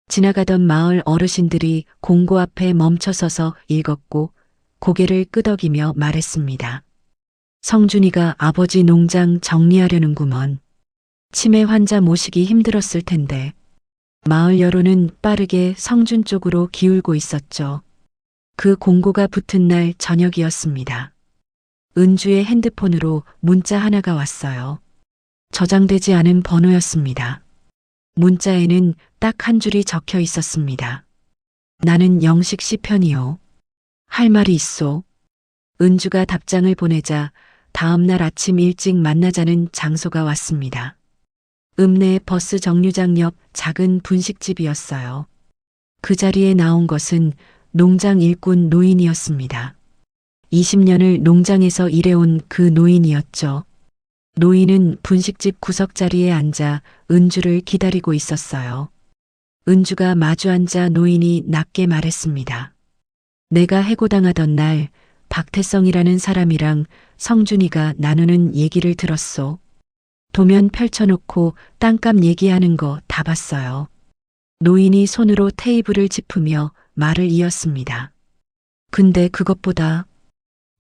지나가던 마을 어르신들이 공고 앞에 멈춰서서 읽었고 고개를 끄덕이며 말했습니다. 성준이가 아버지 농장 정리하려는구먼. 치매 환자 모시기 힘들었을 텐데. 마을 여론은 빠르게 성준 쪽으로 기울고 있었죠. 그 공고가 붙은 날 저녁이었습니다. 은주의 핸드폰으로 문자 하나가 왔어요. 저장되지 않은 번호였습니다. 문자에는 딱 한 줄이 적혀 있었습니다. 나는 영식 씨 편이요. 할 말이 있소. 은주가 답장을 보내자 다음 날 아침 일찍 만나자는 장소가 왔습니다. 읍내 버스 정류장 옆 작은 분식집이었어요. 그 자리에 나온 것은 농장 일꾼 노인이었습니다. 20년을 농장에서 일해온 그 노인이었죠. 노인은 분식집 구석자리에 앉아 은주를 기다리고 있었어요. 은주가 마주 앉아 노인이 낮게 말했습니다. 내가 해고당하던 날 박태성이라는 사람이랑 성준이가 나누는 얘기를 들었소. 도면 펼쳐놓고 땅값 얘기하는 거 다 봤어요. 노인이 손으로 테이블을 짚으며 말을 이었습니다. 근데 그것보다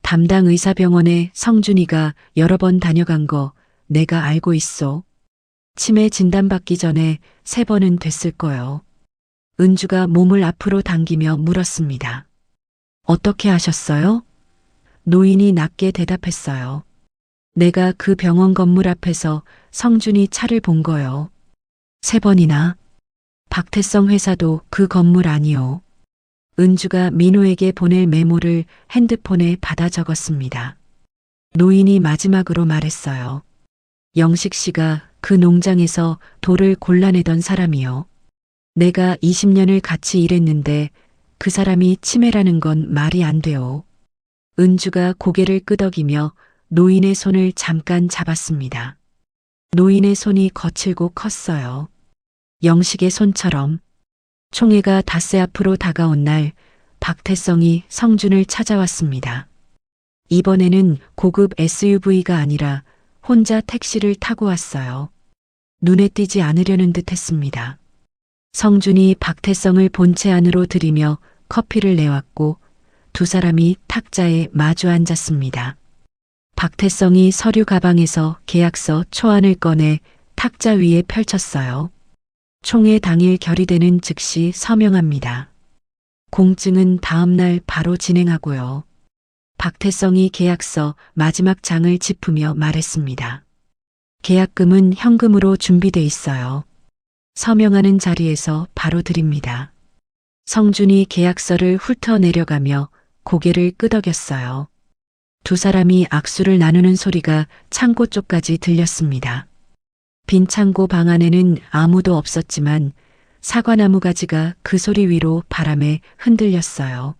담당 의사병원에 성준이가 여러 번 다녀간 거 내가 알고 있어. 치매 진단받기 전에 3번은 됐을 거요. 은주가 몸을 앞으로 당기며 물었습니다. 어떻게 하셨어요? 노인이 낮게 대답했어요. 내가 그 병원 건물 앞에서 성준이 차를 본 거요. 3번이나. 박태성 회사도 그 건물 아니요. 은주가 민호에게 보낼 메모를 핸드폰에 받아 적었습니다. 노인이 마지막으로 말했어요. 영식 씨가 그 농장에서 돌을 골라내던 사람이요. 내가 20년을 같이 일했는데 그 사람이 치매라는 건 말이 안 돼요. 은주가 고개를 끄덕이며 노인의 손을 잠깐 잡았습니다. 노인의 손이 거칠고 컸어요. 영식의 손처럼. 총회가 닷새 앞으로 다가온 날 박태성이 성준을 찾아왔습니다. 이번에는 고급 SUV가 아니라 혼자 택시를 타고 왔어요. 눈에 띄지 않으려는 듯 했습니다. 성준이 박태성을 본체 안으로 들이며 커피를 내왔고 두 사람이 탁자에 마주 앉았습니다. 박태성이 서류 가방에서 계약서 초안을 꺼내 탁자 위에 펼쳤어요. 총회 당일 결의되는 즉시 서명합니다. 공증은 다음 날 바로 진행하고요. 박태성이 계약서 마지막 장을 짚으며 말했습니다. 계약금은 현금으로 준비돼 있어요. 서명하는 자리에서 바로 드립니다. 성준이 계약서를 훑어내려가며 고개를 끄덕였어요. 두 사람이 악수를 나누는 소리가 창고 쪽까지 들렸습니다. 빈 창고 방 안에는 아무도 없었지만 사과나무 가지가 그 소리 위로 바람에 흔들렸어요.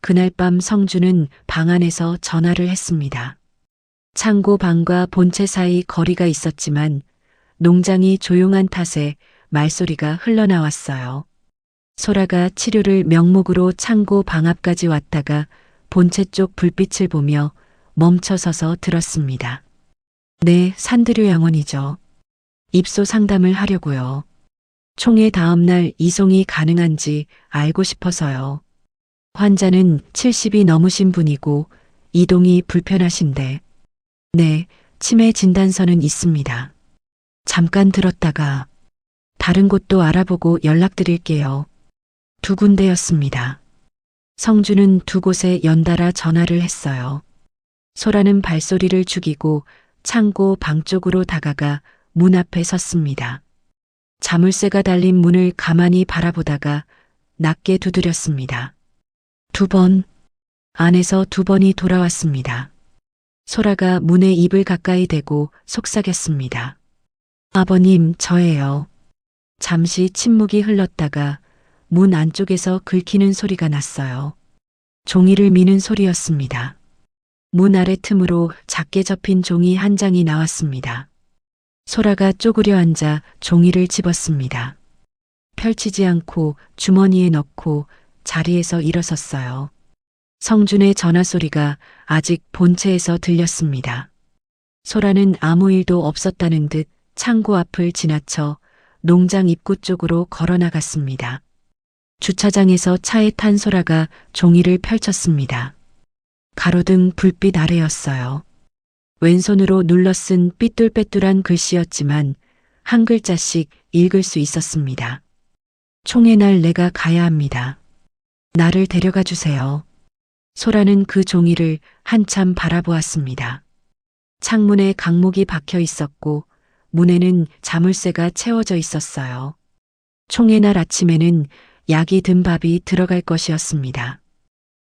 그날 밤 성준은 방 안에서 전화를 했습니다. 창고 방과 본체 사이 거리가 있었지만 농장이 조용한 탓에 말소리가 흘러나왔어요. 소라가 치료를 명목으로 창고 방 앞까지 왔다가 본체 쪽 불빛을 보며 멈춰서서 들었습니다. 네, 산드류 양원이죠. 입소 상담을 하려고요. 총회 다음 날 이송이 가능한지 알고 싶어서요. 환자는 70이 넘으신 분이고 이동이 불편하신데. 네, 치매 진단서는 있습니다. 잠깐 들었다가 다른 곳도 알아보고 연락드릴게요. 2군데였습니다. 성준은 2곳에 연달아 전화를 했어요. 소라는 발소리를 죽이고 창고 방 쪽으로 다가가 문 앞에 섰습니다. 자물쇠가 달린 문을 가만히 바라보다가 낮게 두드렸습니다. 2번. 안에서 2번이 돌아왔습니다. 소라가 문에 입을 가까이 대고 속삭였습니다. 아버님, 저예요. 잠시 침묵이 흘렀다가 문 안쪽에서 긁히는 소리가 났어요. 종이를 미는 소리였습니다. 문 아래 틈으로 작게 접힌 종이 한 장이 나왔습니다. 소라가 쪼그려 앉아 종이를 집었습니다. 펼치지 않고 주머니에 넣고 자리에서 일어섰어요. 성준의 전화 소리가 아직 본체에서 들렸습니다. 소라는 아무 일도 없었다는 듯 창고 앞을 지나쳐 농장 입구 쪽으로 걸어 나갔습니다. 주차장에서 차에 탄 소라가 종이를 펼쳤습니다. 가로등 불빛 아래였어요. 왼손으로 눌러 쓴 삐뚤빼뚤한 글씨였지만 한 글자씩 읽을 수 있었습니다. 총의 날 내가 가야 합니다. 나를 데려가 주세요. 소라는 그 종이를 한참 바라보았습니다. 창문에 강목이 박혀 있었고 문에는 자물쇠가 채워져 있었어요. 총의 날 아침에는 약이 든 밥이 들어갈 것이었습니다.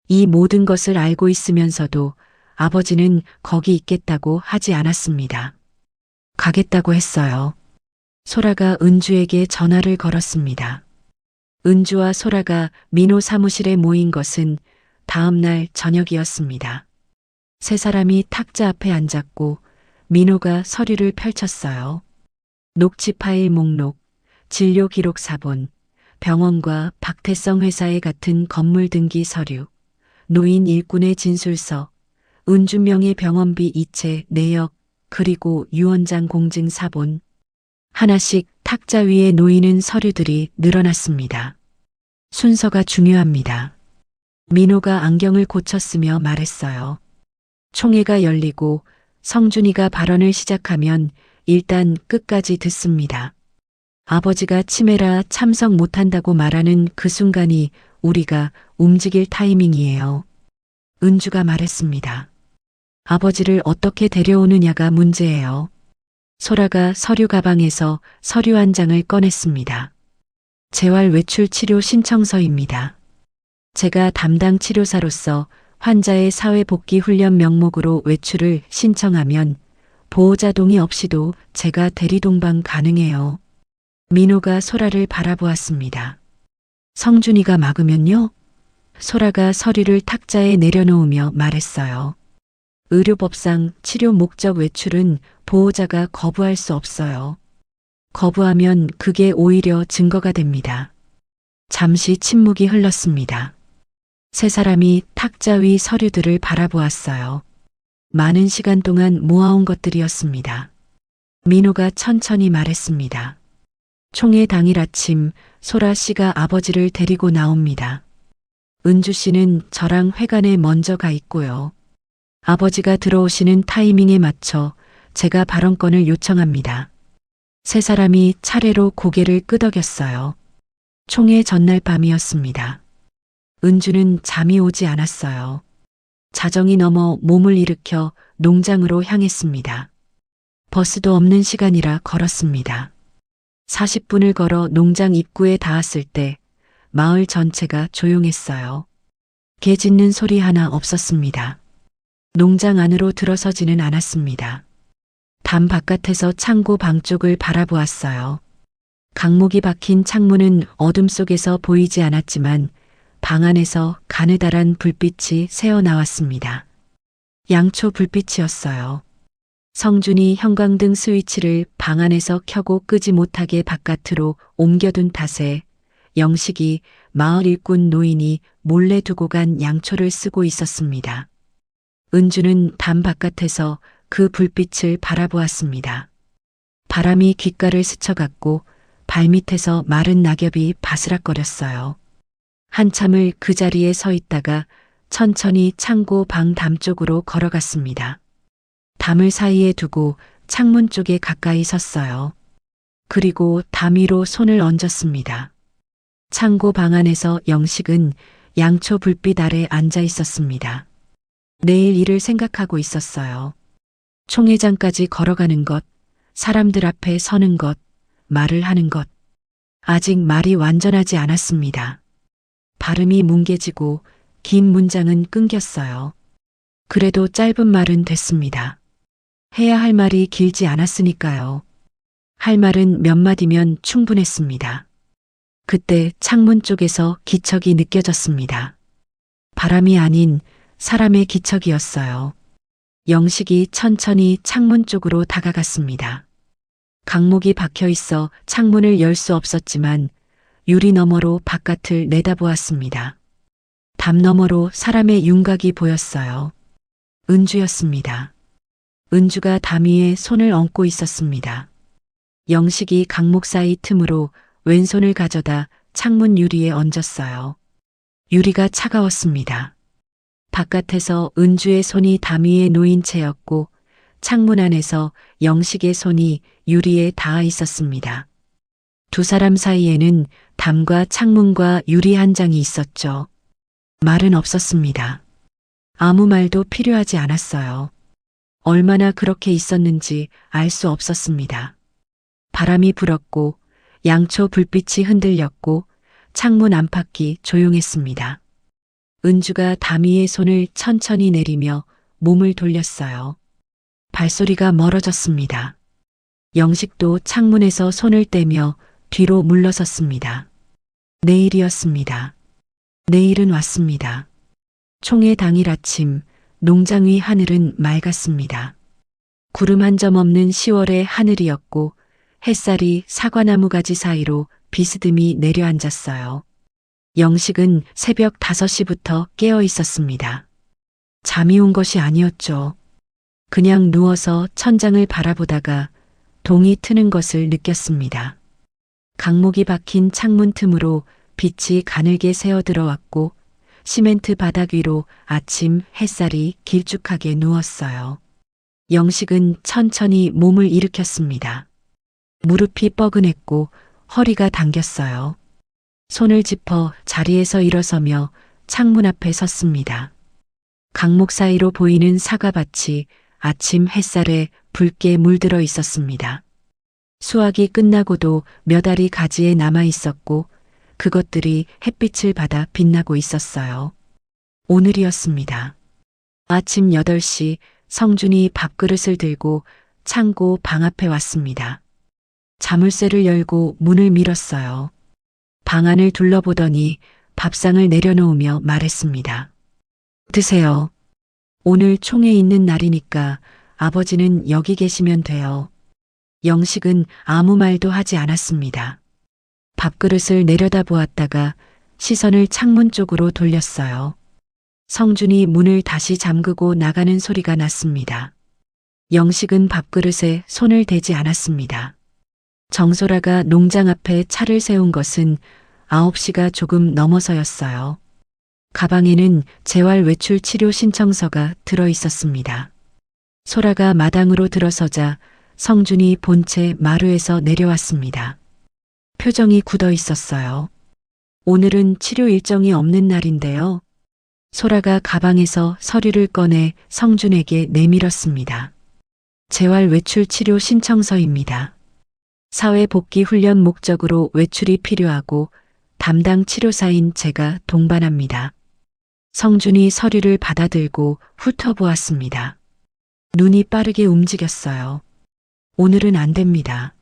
이 모든 것을 알고 있으면서도 아버지는 거기 있겠다고 하지 않았습니다. 가겠다고 했어요. 소라가 은주에게 전화를 걸었습니다. 은주와 소라가 민호 사무실에 모인 것은 다음 날 저녁이었습니다. 세 사람이 탁자 앞에 앉았고 민호가 서류를 펼쳤어요. 녹취 파일 목록, 진료 기록 사본, 병원과 박태성 회사에 같은 건물 등기 서류, 노인 일꾼의 진술서, 은주명의 병원비 이체 내역, 그리고 유언장 공증 사본. 하나씩 탁자 위에 놓이는 서류들이 늘어났습니다. 순서가 중요합니다. 민호가 안경을 고쳤으며 말했어요. 총회가 열리고 성준이가 발언을 시작하면 일단 끝까지 듣습니다. 아버지가 치매라 참석 못한다고 말하는 그 순간이 우리가 움직일 타이밍이에요. 은주가 말했습니다. 아버지를 어떻게 데려오느냐가 문제예요. 소라가 서류 가방에서 서류 한 장을 꺼냈습니다. 재활 외출 치료 신청서입니다. 제가 담당 치료사로서 환자의 사회복귀 훈련 명목으로 외출을 신청하면 보호자 동의 없이도 제가 대리동반 가능해요. 민호가 소라를 바라보았습니다. 성준이가 막으면요? 소라가 서류를 탁자에 내려놓으며 말했어요. 의료법상 치료 목적 외출은 보호자가 거부할 수 없어요. 거부하면 그게 오히려 증거가 됩니다. 잠시 침묵이 흘렀습니다. 세 사람이 탁자 위 서류들을 바라보았어요. 많은 시간 동안 모아온 것들이었습니다. 민호가 천천히 말했습니다. 총회 당일 아침 소라 씨가 아버지를 데리고 나옵니다. 은주 씨는 저랑 회관에 먼저 가 있고요. 아버지가 들어오시는 타이밍에 맞춰 제가 발언권을 요청합니다. 세 사람이 차례로 고개를 끄덕였어요. 총회 전날 밤이었습니다. 은주는 잠이 오지 않았어요. 자정이 넘어 몸을 일으켜 농장으로 향했습니다. 버스도 없는 시간이라 걸었습니다. 40분을 걸어 농장 입구에 닿았을 때 마을 전체가 조용했어요. 개 짖는 소리 하나 없었습니다. 농장 안으로 들어서지는 않았습니다. 담 바깥에서 창고 방 쪽을 바라보았어요. 강목이 박힌 창문은 어둠 속에서 보이지 않았지만 방 안에서 가느다란 불빛이 새어나왔습니다. 양초 불빛이었어요. 성준이 형광등 스위치를 방 안에서 켜고 끄지 못하게 바깥으로 옮겨둔 탓에 영식이 마을 일꾼 노인이 몰래 두고 간 양초를 쓰고 있었습니다. 은주는 담 바깥에서 그 불빛을 바라보았습니다. 바람이 귓가를 스쳐갔고 발밑에서 마른 낙엽이 바스락거렸어요. 한참을 그 자리에 서 있다가 천천히 창고 방 담 쪽으로 걸어갔습니다. 담을 사이에 두고 창문 쪽에 가까이 섰어요. 그리고 담 위로 손을 얹었습니다. 창고 방 안에서 영식은 양초 불빛 아래 앉아 있었습니다. 내일 일을 생각하고 있었어요. 총회장까지 걸어가는 것, 사람들 앞에 서는 것, 말을 하는 것. 아직 말이 완전하지 않았습니다. 발음이 뭉개지고 긴 문장은 끊겼어요. 그래도 짧은 말은 됐습니다. 해야 할 말이 길지 않았으니까요. 할 말은 몇 마디면 충분했습니다. 그때 창문 쪽에서 기척이 느껴졌습니다. 바람이 아닌 사람의 기척이었어요. 영식이 천천히 창문 쪽으로 다가갔습니다. 강목이 박혀 있어 창문을 열 수 없었지만 유리 너머로 바깥을 내다보았습니다. 담 너머로 사람의 윤곽이 보였어요. 은주였습니다. 은주가 담 위에 손을 얹고 있었습니다. 영식이 강목 사이 틈으로 왼손을 가져다 창문 유리에 얹었어요. 유리가 차가웠습니다. 바깥에서 은주의 손이 담 위에 놓인 채였고 창문 안에서 영식의 손이 유리에 닿아 있었습니다. 두 사람 사이에는 담과 창문과 유리 한 장이 있었죠. 말은 없었습니다. 아무 말도 필요하지 않았어요. 얼마나 그렇게 있었는지 알 수 없었습니다. 바람이 불었고 양초 불빛이 흔들렸고 창문 안팎이 조용했습니다. 은주가 담 위에 손을 천천히 내리며 몸을 돌렸어요. 발소리가 멀어졌습니다. 영식도 창문에서 손을 떼며 뒤로 물러섰습니다. 내일이었습니다. 내일은 왔습니다. 총회 당일 아침 농장 위 하늘은 맑았습니다. 구름 한 점 없는 10월의 하늘이었고 햇살이 사과나무 가지 사이로 비스듬히 내려앉았어요. 영식은 새벽 5시부터 깨어 있었습니다. 잠이 온 것이 아니었죠. 그냥 누워서 천장을 바라보다가 동이 트는 것을 느꼈습니다. 강목이 박힌 창문 틈으로 빛이 가늘게 새어 들어왔고 시멘트 바닥 위로 아침 햇살이 길쭉하게 누웠어요. 영식은 천천히 몸을 일으켰습니다. 무릎이 뻐근했고 허리가 당겼어요. 손을 짚어 자리에서 일어서며 창문 앞에 섰습니다. 강목 사이로 보이는 사과밭이 아침 햇살에 붉게 물들어 있었습니다. 수확이 끝나고도 몇 알이 가지에 남아 있었고 그것들이 햇빛을 받아 빛나고 있었어요. 오늘이었습니다. 아침 8시 성준이 밥그릇을 들고 창고 방 앞에 왔습니다. 자물쇠를 열고 문을 밀었어요. 방 안을 둘러보더니 밥상을 내려놓으며 말했습니다. 드세요. 오늘 총회 있는 날이니까 아버지는 여기 계시면 돼요. 영식은 아무 말도 하지 않았습니다. 밥그릇을 내려다보았다가 시선을 창문 쪽으로 돌렸어요. 성준이 문을 다시 잠그고 나가는 소리가 났습니다. 영식은 밥그릇에 손을 대지 않았습니다. 정소라가 농장 앞에 차를 세운 것은 9시가 조금 넘어서였어요. 가방에는 재활 외출 치료 신청서가 들어 있었습니다. 소라가 마당으로 들어서자 성준이 본체 마루에서 내려왔습니다. 표정이 굳어 있었어요. 오늘은 치료 일정이 없는 날인데요. 소라가 가방에서 서류를 꺼내 성준에게 내밀었습니다. 재활 외출 치료 신청서입니다. 사회 복귀 훈련 목적으로 외출이 필요하고 담당 치료사인 제가 동반합니다. 성준이 서류를 받아들고 훑어보았습니다. 눈이 빠르게 움직였어요. 오늘은 안 됩니다.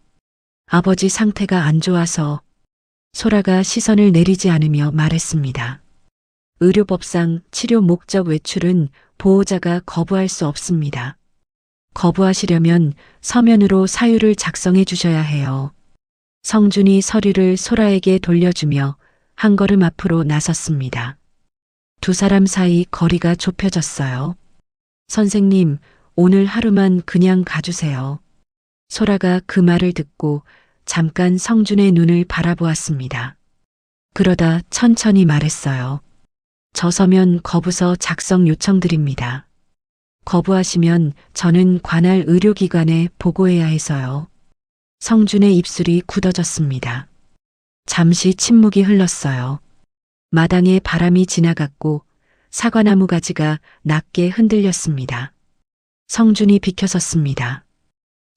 아버지 상태가 안 좋아서. 소라가 시선을 내리지 않으며 말했습니다. 의료법상 치료 목적 외출은 보호자가 거부할 수 없습니다. 거부하시려면 서면으로 사유를 작성해 주셔야 해요. 성준이 서류를 소라에게 돌려주며 한 걸음 앞으로 나섰습니다. 두 사람 사이 거리가 좁혀졌어요. 선생님, 오늘 하루만 그냥 가주세요. 소라가 그 말을 듣고 잠깐 성준의 눈을 바라보았습니다. 그러다 천천히 말했어요. 저 서면 거부서 작성 요청드립니다. 거부하시면 저는 관할 의료기관에 보고해야 해서요. 성준의 입술이 굳어졌습니다. 잠시 침묵이 흘렀어요. 마당에 바람이 지나갔고 사과나무 가지가 낮게 흔들렸습니다. 성준이 비켜섰습니다.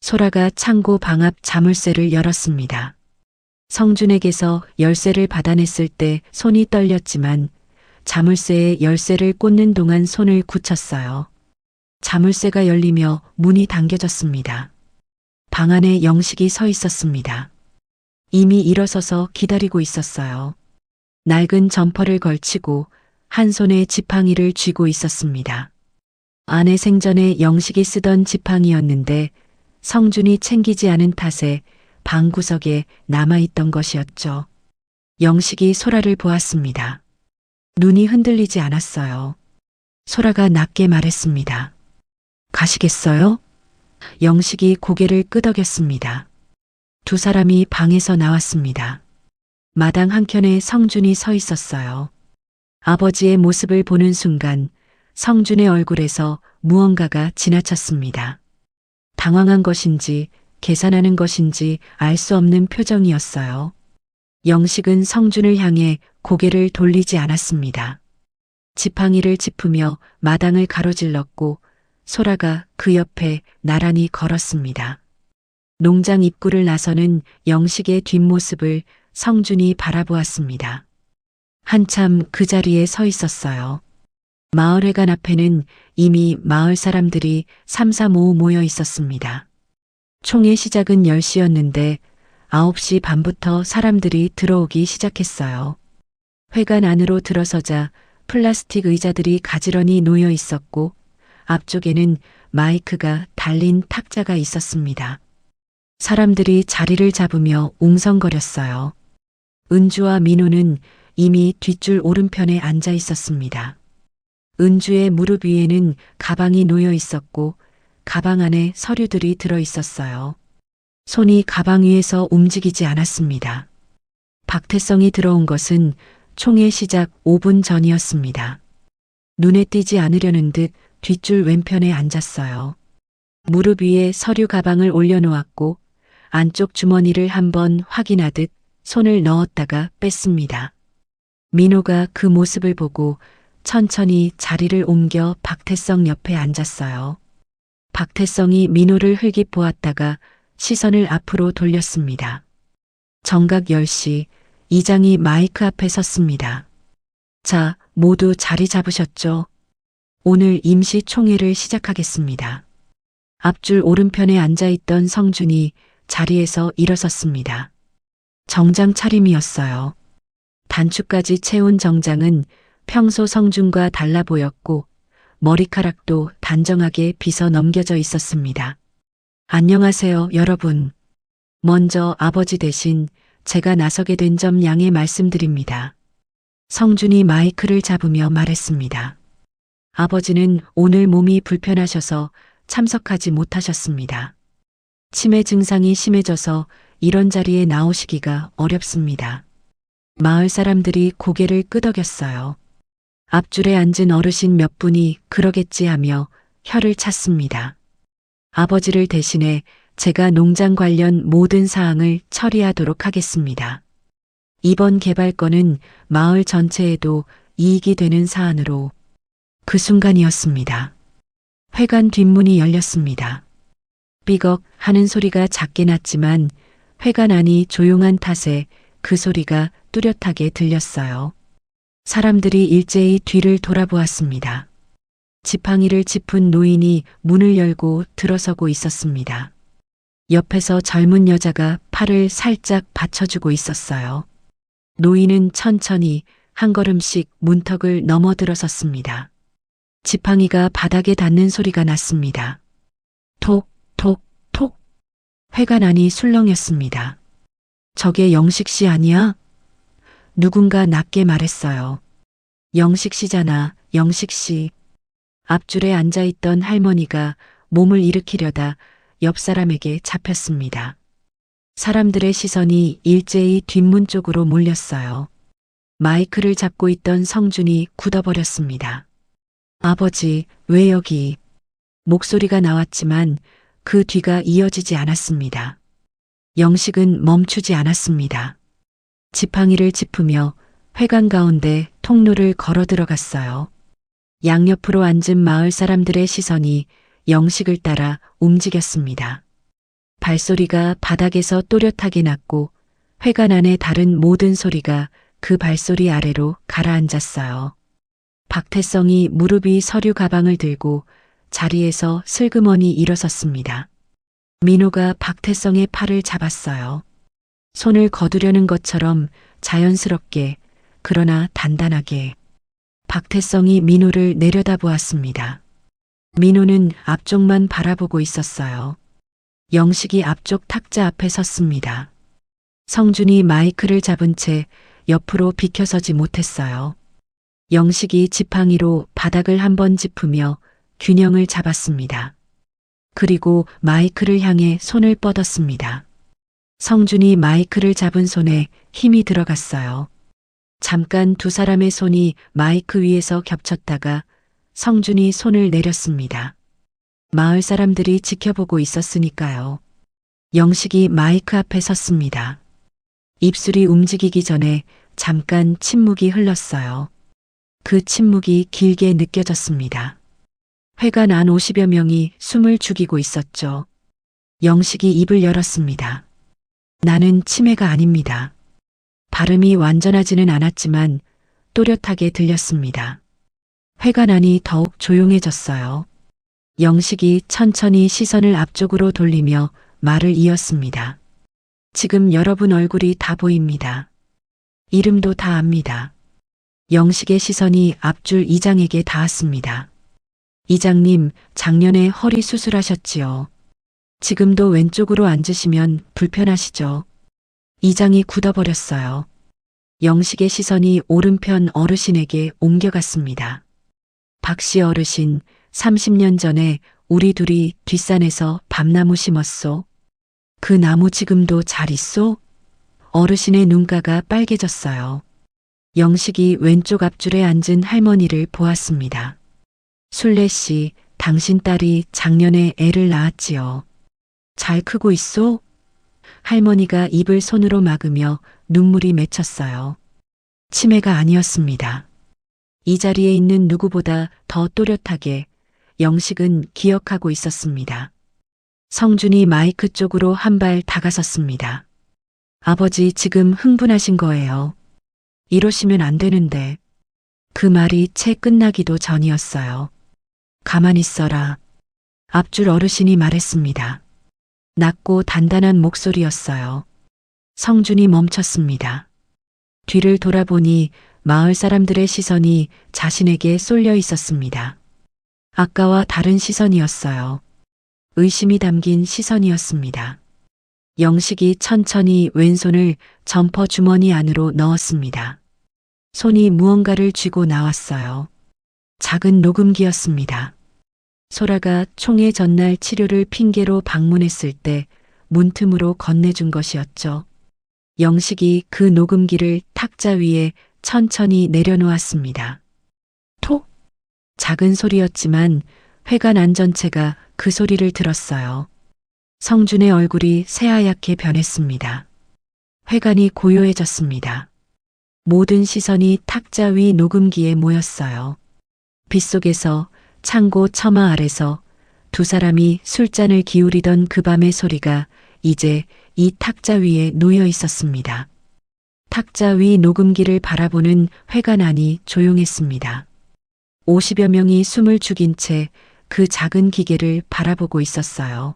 소라가 창고 방 앞 자물쇠를 열었습니다. 성준에게서 열쇠를 받아냈을 때 손이 떨렸지만 자물쇠에 열쇠를 꽂는 동안 손을 굳혔어요. 자물쇠가 열리며 문이 당겨졌습니다. 방 안에 영식이 서 있었습니다. 이미 일어서서 기다리고 있었어요. 낡은 점퍼를 걸치고 한 손에 지팡이를 쥐고 있었습니다. 아내 생전에 영식이 쓰던 지팡이였는데 성준이 챙기지 않은 탓에 방구석에 남아있던 것이었죠. 영식이 소라를 보았습니다. 눈이 흔들리지 않았어요. 소라가 낮게 말했습니다. 가시겠어요? 영식이 고개를 끄덕였습니다. 두 사람이 방에서 나왔습니다. 마당 한켠에 성준이 서 있었어요. 아버지의 모습을 보는 순간 성준의 얼굴에서 무언가가 지나쳤습니다. 당황한 것인지 계산하는 것인지 알 수 없는 표정이었어요. 영식은 성준을 향해 고개를 돌리지 않았습니다. 지팡이를 짚으며 마당을 가로질렀고 소라가 그 옆에 나란히 걸었습니다. 농장 입구를 나서는 영식의 뒷모습을 성준이 바라보았습니다. 한참 그 자리에 서 있었어요. 마을회관 앞에는 이미 마을 사람들이 삼삼오오 모여 있었습니다. 총회 시작은 10시였는데 9시 반부터 사람들이 들어오기 시작했어요. 회관 안으로 들어서자 플라스틱 의자들이 가지런히 놓여 있었고 앞쪽에는 마이크가 달린 탁자가 있었습니다. 사람들이 자리를 잡으며 웅성거렸어요. 은주와 민호는 이미 뒷줄 오른편에 앉아 있었습니다. 은주의 무릎 위에는 가방이 놓여 있었고 가방 안에 서류들이 들어 있었어요. 손이 가방 위에서 움직이지 않았습니다. 박태성이 들어온 것은 총회 시작 5분 전이었습니다. 눈에 띄지 않으려는 듯 뒷줄 왼편에 앉았어요. 무릎 위에 서류 가방을 올려놓았고 안쪽 주머니를 한번 확인하듯 손을 넣었다가 뺐습니다. 민호가 그 모습을 보고 천천히 자리를 옮겨 박태성 옆에 앉았어요. 박태성이 민호를 흘깃 보았다가 시선을 앞으로 돌렸습니다. 정각 10시 이장이 마이크 앞에 섰습니다. 자, 모두 자리 잡으셨죠? 오늘 임시 총회를 시작하겠습니다. 앞줄 오른편에 앉아있던 성준이 자리에서 일어섰습니다. 정장 차림이었어요. 단추까지 채운 정장은 평소 성준과 달라 보였고 머리카락도 단정하게 빗어 넘겨져 있었습니다. 안녕하세요, 여러분. 먼저 아버지 대신 제가 나서게 된 점 양해 말씀드립니다. 성준이 마이크를 잡으며 말했습니다. 아버지는 오늘 몸이 불편하셔서 참석하지 못하셨습니다. 치매 증상이 심해져서 이런 자리에 나오시기가 어렵습니다. 마을 사람들이 고개를 끄덕였어요. 앞줄에 앉은 어르신 몇 분이 그러겠지 하며 혀를 찼습니다. 아버지를 대신해 제가 농장 관련 모든 사항을 처리하도록 하겠습니다. 이번 개발건은 마을 전체에도 이익이 되는 사안으로 그 순간이었습니다. 회관 뒷문이 열렸습니다. 삐걱 하는 소리가 작게 났지만 회관 안이 조용한 탓에 그 소리가 뚜렷하게 들렸어요. 사람들이 일제히 뒤를 돌아보았습니다. 지팡이를 짚은 노인이 문을 열고 들어서고 있었습니다. 옆에서 젊은 여자가 팔을 살짝 받쳐주고 있었어요. 노인은 천천히 한 걸음씩 문턱을 넘어들어섰습니다. 지팡이가 바닥에 닿는 소리가 났습니다. 톡, 톡, 톡. 회관 안이 술렁였습니다. 저게 영식 씨 아니야? 누군가 낮게 말했어요. 영식 씨잖아, 영식 씨. 앞줄에 앉아있던 할머니가 몸을 일으키려다 옆 사람에게 잡혔습니다. 사람들의 시선이 일제히 뒷문 쪽으로 몰렸어요. 마이크를 잡고 있던 성준이 굳어버렸습니다. 아버지, 왜 여기? 목소리가 나왔지만 그 뒤가 이어지지 않았습니다. 영식은 멈추지 않았습니다. 지팡이를 짚으며 회관 가운데 통로를 걸어 들어갔어요. 양옆으로 앉은 마을 사람들의 시선이 영식을 따라 움직였습니다. 발소리가 바닥에서 또렷하게 났고 회관 안의 다른 모든 소리가 그 발소리 아래로 가라앉았어요. 박태성이 무릎이 서류 가방을 들고 자리에서 슬그머니 일어섰습니다. 민호가 박태성의 팔을 잡았어요. 손을 거두려는 것처럼 자연스럽게 그러나 단단하게. 박태성이 민호를 내려다보았습니다. 민호는 앞쪽만 바라보고 있었어요. 영식이 앞쪽 탁자 앞에 섰습니다. 성준이 마이크를 잡은 채 옆으로 비켜서지 못했어요. 영식이 지팡이로 바닥을 한번 짚으며 균형을 잡았습니다. 그리고 마이크를 향해 손을 뻗었습니다. 성준이 마이크를 잡은 손에 힘이 들어갔어요. 잠깐 두 사람의 손이 마이크 위에서 겹쳤다가 성준이 손을 내렸습니다. 마을 사람들이 지켜보고 있었으니까요. 영식이 마이크 앞에 섰습니다. 입술이 움직이기 전에 잠깐 침묵이 흘렀어요. 그 침묵이 길게 느껴졌습니다. 회관 안 50여 명이 숨을 죽이고 있었죠. 영식이 입을 열었습니다. 나는 치매가 아닙니다. 발음이 완전하지는 않았지만 또렷하게 들렸습니다. 회관 안이 더욱 조용해졌어요. 영식이 천천히 시선을 앞쪽으로 돌리며 말을 이었습니다. 지금 여러분 얼굴이 다 보입니다. 이름도 다 압니다. 영식의 시선이 앞줄 이장에게 닿았습니다. 이장님, 작년에 허리 수술하셨지요. 지금도 왼쪽으로 앉으시면 불편하시죠? 이장이 굳어버렸어요. 영식의 시선이 오른편 어르신에게 옮겨갔습니다. 박씨 어르신, 30년 전에 우리 둘이 뒷산에서 밤나무 심었소. 그 나무 지금도 잘 있소? 어르신의 눈가가 빨개졌어요. 영식이 왼쪽 앞줄에 앉은 할머니를 보았습니다. 순례 씨, 당신 딸이 작년에 애를 낳았지요. 잘 크고 있소? 할머니가 입을 손으로 막으며 눈물이 맺혔어요. 치매가 아니었습니다. 이 자리에 있는 누구보다 더 또렷하게 영식은 기억하고 있었습니다. 성준이 마이크 쪽으로 한 발 다가섰습니다. 아버지 지금 흥분하신 거예요. 이러시면 안 되는데. 그 말이 채 끝나기도 전이었어요. 가만히 있어라. 앞줄 어르신이 말했습니다. 낮고 단단한 목소리였어요. 성준이 멈췄습니다. 뒤를 돌아보니 마을 사람들의 시선이 자신에게 쏠려 있었습니다. 아까와 다른 시선이었어요. 의심이 담긴 시선이었습니다. 영식이 천천히 왼손을 점퍼 주머니 안으로 넣었습니다. 손이 무언가를 쥐고 나왔어요. 작은 녹음기였습니다. 소라가 총회 전날 치료를 핑계로 방문했을 때 문틈으로 건네준 것이었죠. 영식이 그 녹음기를 탁자 위에 천천히 내려놓았습니다. 톡! 작은 소리였지만 회관 안 전체가 그 소리를 들었어요. 성준의 얼굴이 새하얗게 변했습니다. 회관이 고요해졌습니다. 모든 시선이 탁자 위 녹음기에 모였어요. 빗속에서 창고 처마 아래서 두 사람이 술잔을 기울이던 그 밤의 소리가 이제 이 탁자 위에 놓여 있었습니다. 탁자 위 녹음기를 바라보는 회관 안이 조용했습니다. 50여 명이 숨을 죽인 채 그 작은 기계를 바라보고 있었어요.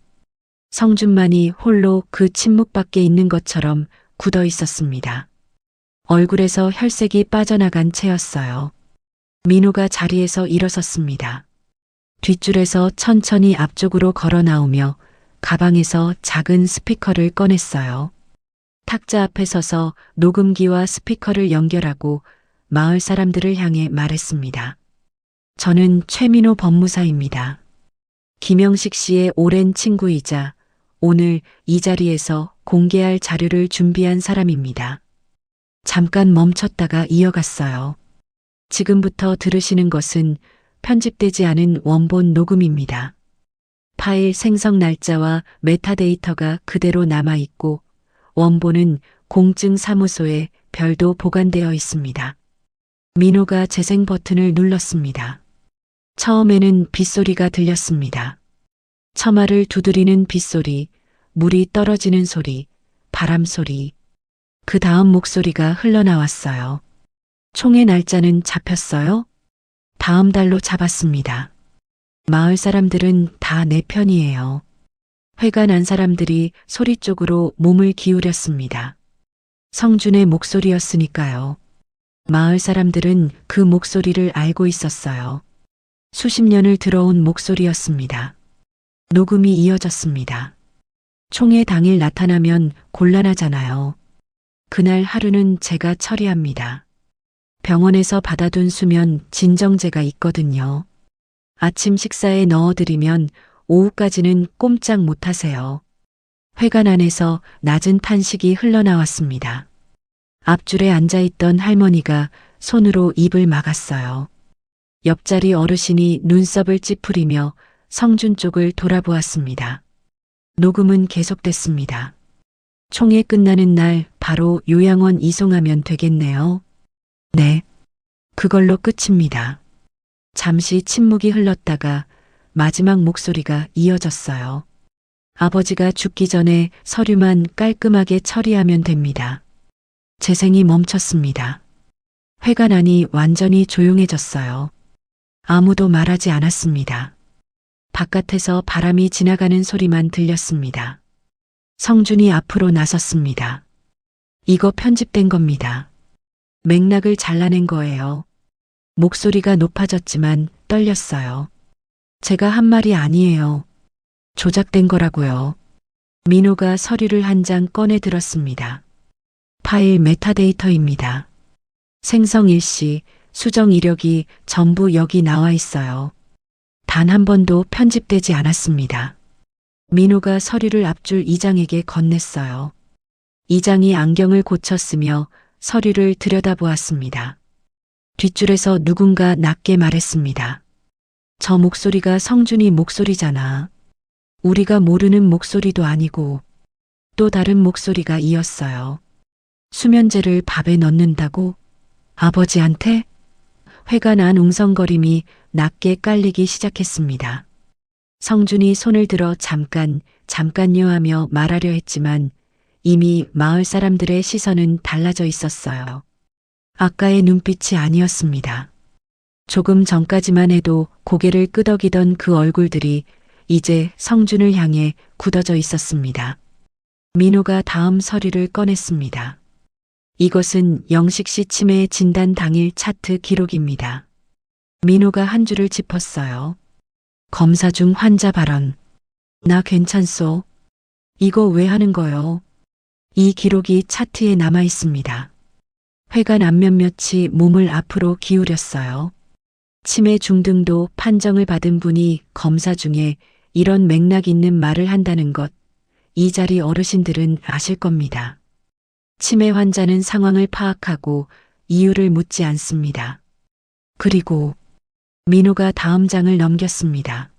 성준만이 홀로 그 침묵 밖에 있는 것처럼 굳어 있었습니다. 얼굴에서 혈색이 빠져나간 채였어요. 민호가 자리에서 일어섰습니다. 뒷줄에서 천천히 앞쪽으로 걸어 나오며 가방에서 작은 스피커를 꺼냈어요. 탁자 앞에 서서 녹음기와 스피커를 연결하고 마을 사람들을 향해 말했습니다. 저는 최민호 법무사입니다. 김영식 씨의 오랜 친구이자 오늘 이 자리에서 공개할 자료를 준비한 사람입니다. 잠깐 멈췄다가 이어갔어요. 지금부터 들으시는 것은 편집되지 않은 원본 녹음입니다. 파일 생성 날짜와 메타데이터가 그대로 남아있고 원본은 공증 사무소에 별도 보관되어 있습니다. 민호가 재생 버튼을 눌렀습니다. 처음에는 빗소리가 들렸습니다. 처마를 두드리는 빗소리, 물이 떨어지는 소리, 바람 소리. 그 다음 목소리가 흘러나왔어요. 총의 날짜는 잡혔어요? 다음 달로 잡았습니다. 마을 사람들은 다 내 편이에요. 회가 난 사람들이 소리 쪽으로 몸을 기울였습니다. 성준의 목소리였으니까요. 마을 사람들은 그 목소리를 알고 있었어요. 수십 년을 들어온 목소리였습니다. 녹음이 이어졌습니다. 총회 당일 나타나면 곤란하잖아요. 그날 하루는 제가 처리합니다. 병원에서 받아둔 수면 진정제가 있거든요. 아침 식사에 넣어드리면 오후까지는 꼼짝 못하세요. 회관 안에서 낮은 탄식이 흘러나왔습니다. 앞줄에 앉아있던 할머니가 손으로 입을 막았어요. 옆자리 어르신이 눈썹을 찌푸리며 성준 쪽을 돌아보았습니다. 녹음은 계속됐습니다. 총회 끝나는 날 바로 요양원 이송하면 되겠네요. 네. 그걸로 끝입니다. 잠시 침묵이 흘렀다가 마지막 목소리가 이어졌어요. 아버지가 죽기 전에 서류만 깔끔하게 처리하면 됩니다. 재생이 멈췄습니다. 회관 안이 완전히 조용해졌어요. 아무도 말하지 않았습니다. 바깥에서 바람이 지나가는 소리만 들렸습니다. 성준이 앞으로 나섰습니다. 이거 편집된 겁니다. 맥락을 잘라낸 거예요. 목소리가 높아졌지만 떨렸어요. 제가 한 말이 아니에요. 조작된 거라고요. 민호가 서류를 한 장 꺼내 들었습니다. 파일 메타데이터입니다. 생성 일시, 수정 이력이 전부 여기 나와 있어요. 단 한 번도 편집되지 않았습니다. 민호가 서류를 앞줄 이장에게 건넸어요. 이장이 안경을 고쳤으며 서류를 들여다보았습니다. 뒷줄에서 누군가 낮게 말했습니다. 저 목소리가 성준이 목소리잖아. 우리가 모르는 목소리도 아니고 또 다른 목소리가 이었어요. 수면제를 밥에 넣는다고? 아버지한테? 회가 난 웅성거림이 낮게 깔리기 시작했습니다. 성준이 손을 들어 잠깐요 하며 말하려 했지만 이미 마을 사람들의 시선은 달라져 있었어요. 아까의 눈빛이 아니었습니다. 조금 전까지만 해도 고개를 끄덕이던 그 얼굴들이 이제 성준을 향해 굳어져 있었습니다. 민호가 다음 서류를 꺼냈습니다. 이것은 영식 씨 치매 진단 당일 차트 기록입니다. 민호가 한 줄을 짚었어요. 검사 중 환자 발언. 나 괜찮소. 이거 왜 하는 거요? 이 기록이 차트에 남아 있습니다. 회관 안면몇이 몸을 앞으로 기울였어요. 치매 중등도 판정을 받은 분이 검사 중에 이런 맥락 있는 말을 한다는 것, 이 자리 어르신들은 아실 겁니다. 치매 환자는 상황을 파악하고 이유를 묻지 않습니다. 그리고 민호가 다음 장을 넘겼습니다.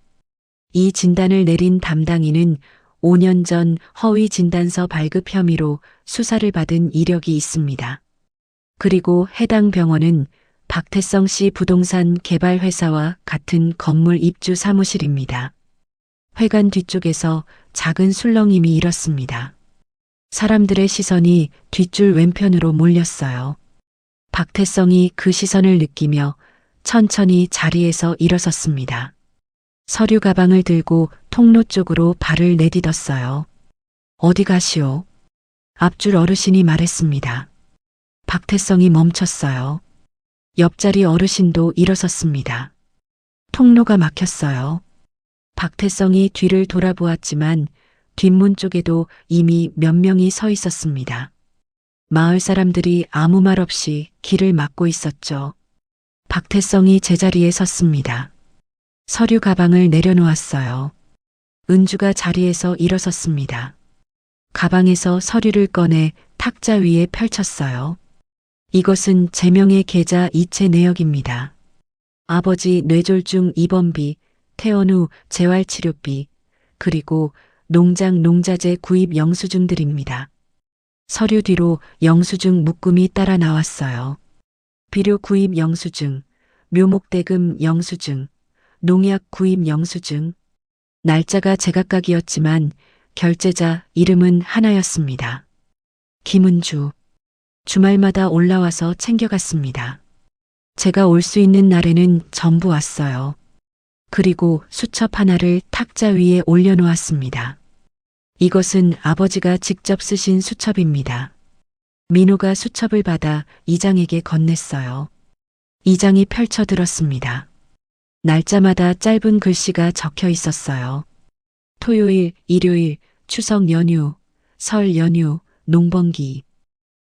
이 진단을 내린 담당인은 5년 전 허위 진단서 발급 혐의로 수사를 받은 이력이 있습니다. 그리고 해당 병원은 박태성 씨 부동산 개발 회사와 같은 건물 입주 사무실입니다. 회관 뒤쪽에서 작은 술렁임이 일었습니다. 사람들의 시선이 뒷줄 왼편으로 몰렸어요. 박태성이 그 시선을 느끼며 천천히 자리에서 일어섰습니다. 서류 가방을 들고 통로 쪽으로 발을 내딛었어요. 어디 가시오? 앞줄 어르신이 말했습니다. 박태성이 멈췄어요. 옆자리 어르신도 일어섰습니다. 통로가 막혔어요. 박태성이 뒤를 돌아보았지만 뒷문 쪽에도 이미 몇 명이 서 있었습니다. 마을 사람들이 아무 말 없이 길을 막고 있었죠. 박태성이 제자리에 섰습니다. 서류 가방을 내려놓았어요. 은주가 자리에서 일어섰습니다. 가방에서 서류를 꺼내 탁자 위에 펼쳤어요. 이것은 제명의 계좌 이체 내역입니다. 아버지 뇌졸중 입원비, 퇴원 후 재활치료비, 그리고 농장 농자재 구입 영수증들입니다. 서류 뒤로 영수증 묶음이 따라 나왔어요. 비료 구입 영수증, 묘목대금 영수증, 농약 구입 영수증. 날짜가 제각각이었지만 결제자 이름은 하나였습니다. 김은주. 주말마다 올라와서 챙겨갔습니다. 제가 올 수 있는 날에는 전부 왔어요. 그리고 수첩 하나를 탁자 위에 올려놓았습니다. 이것은 아버지가 직접 쓰신 수첩입니다. 민호가 수첩을 받아 이장에게 건넸어요. 이장이 펼쳐들었습니다. 날짜마다 짧은 글씨가 적혀 있었어요. 토요일, 일요일, 추석 연휴, 설 연휴, 농번기.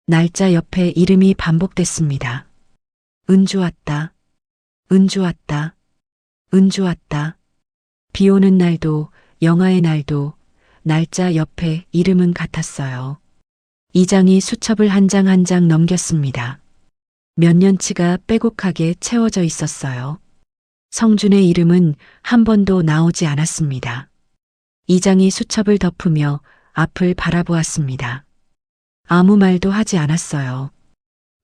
날짜 옆에 이름이 반복됐습니다. 은주 왔다. 은주 왔다. 은주 왔다. 비 오는 날도, 영하의 날도, 날짜 옆에 이름은 같았어요. 이장이 수첩을 한 장 한 장 넘겼습니다. 몇 년치가 빼곡하게 채워져 있었어요. 성준의 이름은 한 번도 나오지 않았습니다. 이장이 수첩을 덮으며 앞을 바라보았습니다. 아무 말도 하지 않았어요.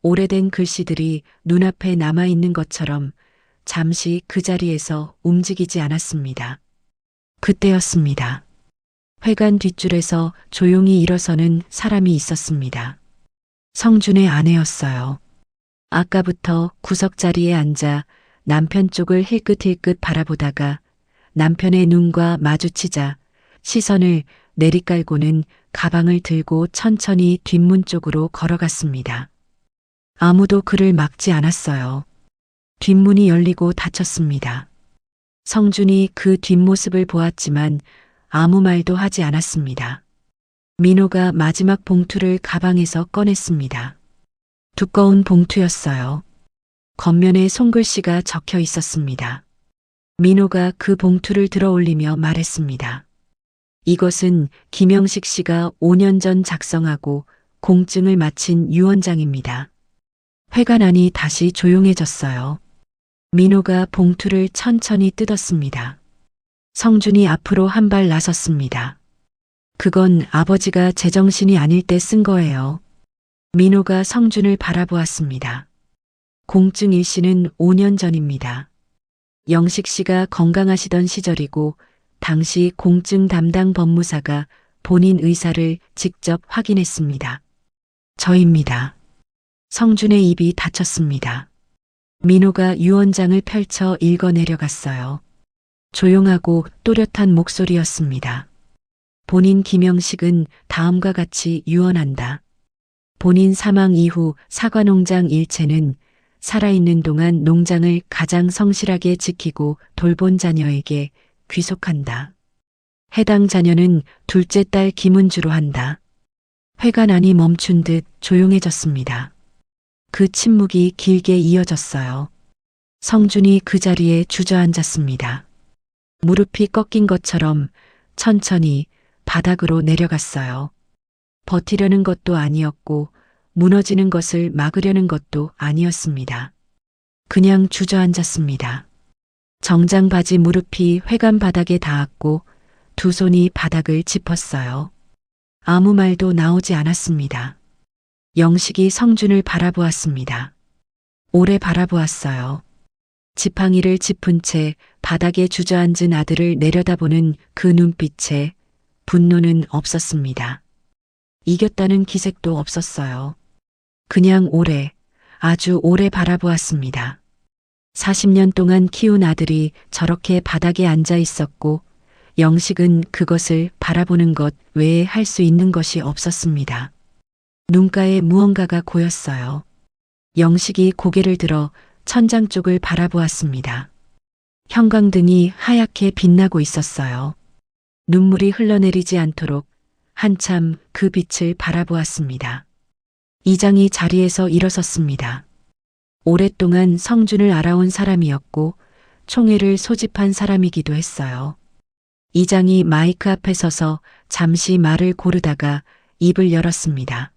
오래된 글씨들이 눈앞에 남아있는 것처럼 잠시 그 자리에서 움직이지 않았습니다. 그때였습니다. 회관 뒷줄에서 조용히 일어서는 사람이 있었습니다. 성준의 아내였어요. 아까부터 구석자리에 앉아 남편 쪽을 힐끗힐끗 바라보다가 남편의 눈과 마주치자 시선을 내리깔고는 가방을 들고 천천히 뒷문 쪽으로 걸어갔습니다. 아무도 그를 막지 않았어요. 뒷문이 열리고 닫혔습니다. 성준이 그 뒷모습을 보았지만 아무 말도 하지 않았습니다. 민호가 마지막 봉투를 가방에서 꺼냈습니다. 두꺼운 봉투였어요. 겉면에 손글씨가 적혀 있었습니다. 민호가 그 봉투를 들어 올리며 말했습니다. 이것은 김영식 씨가 5년 전 작성하고 공증을 마친 유언장입니다. 회관 안이 다시 조용해졌어요. 민호가 봉투를 천천히 뜯었습니다. 성준이 앞으로 한 발 나섰습니다. 그건 아버지가 제정신이 아닐 때 쓴 거예요. 민호가 성준을 바라보았습니다. 공증 일시는 5년 전입니다. 영식 씨가 건강하시던 시절이고 당시 공증 담당 법무사가 본인 의사를 직접 확인했습니다. 저입니다. 성준의 입이 닫혔습니다. 민호가 유언장을 펼쳐 읽어 내려갔어요. 조용하고 또렷한 목소리였습니다. 본인 김영식은 다음과 같이 유언한다. 본인 사망 이후 사과농장 일체는 살아있는 동안 농장을 가장 성실하게 지키고 돌본 자녀에게 귀속한다. 해당 자녀는 둘째 딸 김은주로 한다. 회관 안이 멈춘 듯 조용해졌습니다. 그 침묵이 길게 이어졌어요. 성준이 그 자리에 주저앉았습니다. 무릎이 꺾인 것처럼 천천히 바닥으로 내려갔어요. 버티려는 것도 아니었고 무너지는 것을 막으려는 것도 아니었습니다. 그냥 주저앉았습니다. 정장 바지 무릎이 회관 바닥에 닿았고 두 손이 바닥을 짚었어요. 아무 말도 나오지 않았습니다. 영식이 성준을 바라보았습니다. 오래 바라보았어요. 지팡이를 짚은 채 바닥에 주저앉은 아들을 내려다보는 그 눈빛에 분노는 없었습니다. 이겼다는 기색도 없었어요. 그냥 오래, 아주 오래 바라보았습니다. 40년 동안 키운 아들이 저렇게 바닥에 앉아 있었고 영식은 그것을 바라보는 것 외에 할 수 있는 것이 없었습니다. 눈가에 무언가가 고였어요. 영식이 고개를 들어 천장 쪽을 바라보았습니다. 형광등이 하얗게 빛나고 있었어요. 눈물이 흘러내리지 않도록 한참 그 빛을 바라보았습니다. 이장이 자리에서 일어섰습니다. 오랫동안 성준을 알아온 사람이었고 총회를 소집한 사람이기도 했어요. 이장이 마이크 앞에 서서 잠시 말을 고르다가 입을 열었습니다.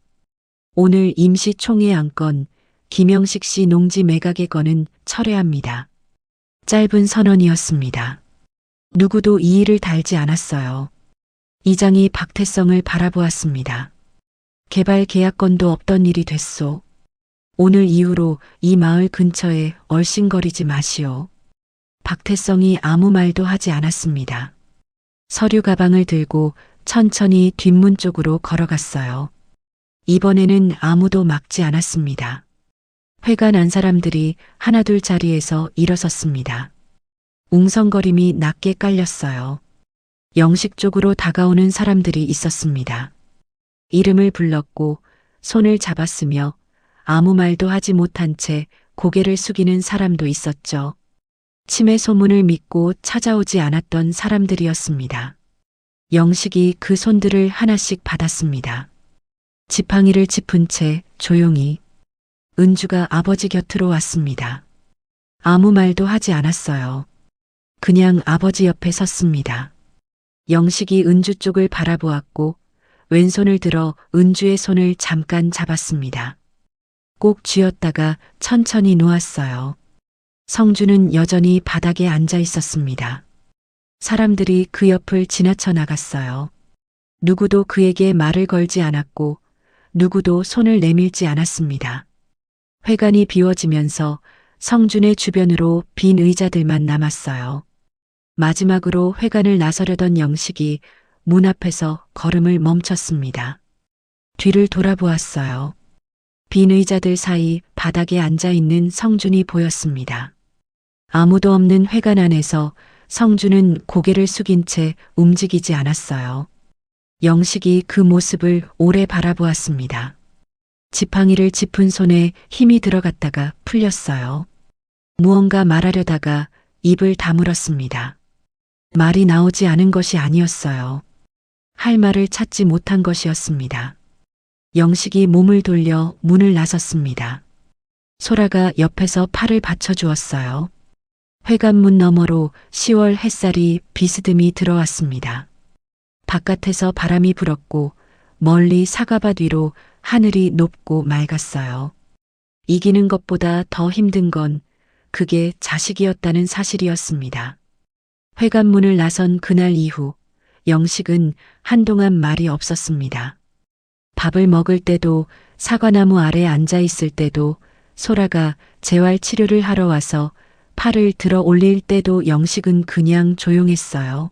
오늘 임시 총회 안건 김영식 씨 농지 매각의 건은 철회합니다. 짧은 선언이었습니다. 누구도 이의를 달지 않았어요. 이장이 박태성을 바라보았습니다. 개발 계약건도 없던 일이 됐소. 오늘 이후로 이 마을 근처에 얼씬거리지 마시오. 박태성이 아무 말도 하지 않았습니다. 서류 가방을 들고 천천히 뒷문 쪽으로 걸어갔어요. 이번에는 아무도 막지 않았습니다. 회가 난 사람들이 하나둘 자리에서 일어섰습니다. 웅성거림이 낮게 깔렸어요. 영식 쪽으로 다가오는 사람들이 있었습니다. 이름을 불렀고 손을 잡았으며 아무 말도 하지 못한 채 고개를 숙이는 사람도 있었죠. 치매 소문을 믿고 찾아오지 않았던 사람들이었습니다. 영식이 그 손들을 하나씩 받았습니다. 지팡이를 짚은 채 조용히 은주가 아버지 곁으로 왔습니다. 아무 말도 하지 않았어요. 그냥 아버지 옆에 섰습니다. 영식이 은주 쪽을 바라보았고 왼손을 들어 은주의 손을 잠깐 잡았습니다. 꼭 쥐었다가 천천히 놓았어요. 성주는 여전히 바닥에 앉아 있었습니다. 사람들이 그 옆을 지나쳐 나갔어요. 누구도 그에게 말을 걸지 않았고 누구도 손을 내밀지 않았습니다. 회관이 비워지면서 성준의 주변으로 빈 의자들만 남았어요. 마지막으로 회관을 나서려던 영식이 문 앞에서 걸음을 멈췄습니다. 뒤를 돌아보았어요. 빈 의자들 사이 바닥에 앉아 있는 성준이 보였습니다. 아무도 없는 회관 안에서 성준은 고개를 숙인 채 움직이지 않았어요. 영식이 그 모습을 오래 바라보았습니다. 지팡이를 짚은 손에 힘이 들어갔다가 풀렸어요. 무언가 말하려다가 입을 다물었습니다. 말이 나오지 않은 것이 아니었어요. 할 말을 찾지 못한 것이었습니다. 영식이 몸을 돌려 문을 나섰습니다. 소라가 옆에서 팔을 받쳐주었어요. 회관문 너머로 10월 햇살이 비스듬히 들어왔습니다. 바깥에서 바람이 불었고 멀리 사과밭 위로 하늘이 높고 맑았어요. 이기는 것보다 더 힘든 건 그게 자식이었다는 사실이었습니다. 회관문을 나선 그날 이후 영식은 한동안 말이 없었습니다. 밥을 먹을 때도 사과나무 아래 앉아 있을 때도 소라가 재활 치료를 하러 와서 팔을 들어 올릴 때도 영식은 그냥 조용했어요.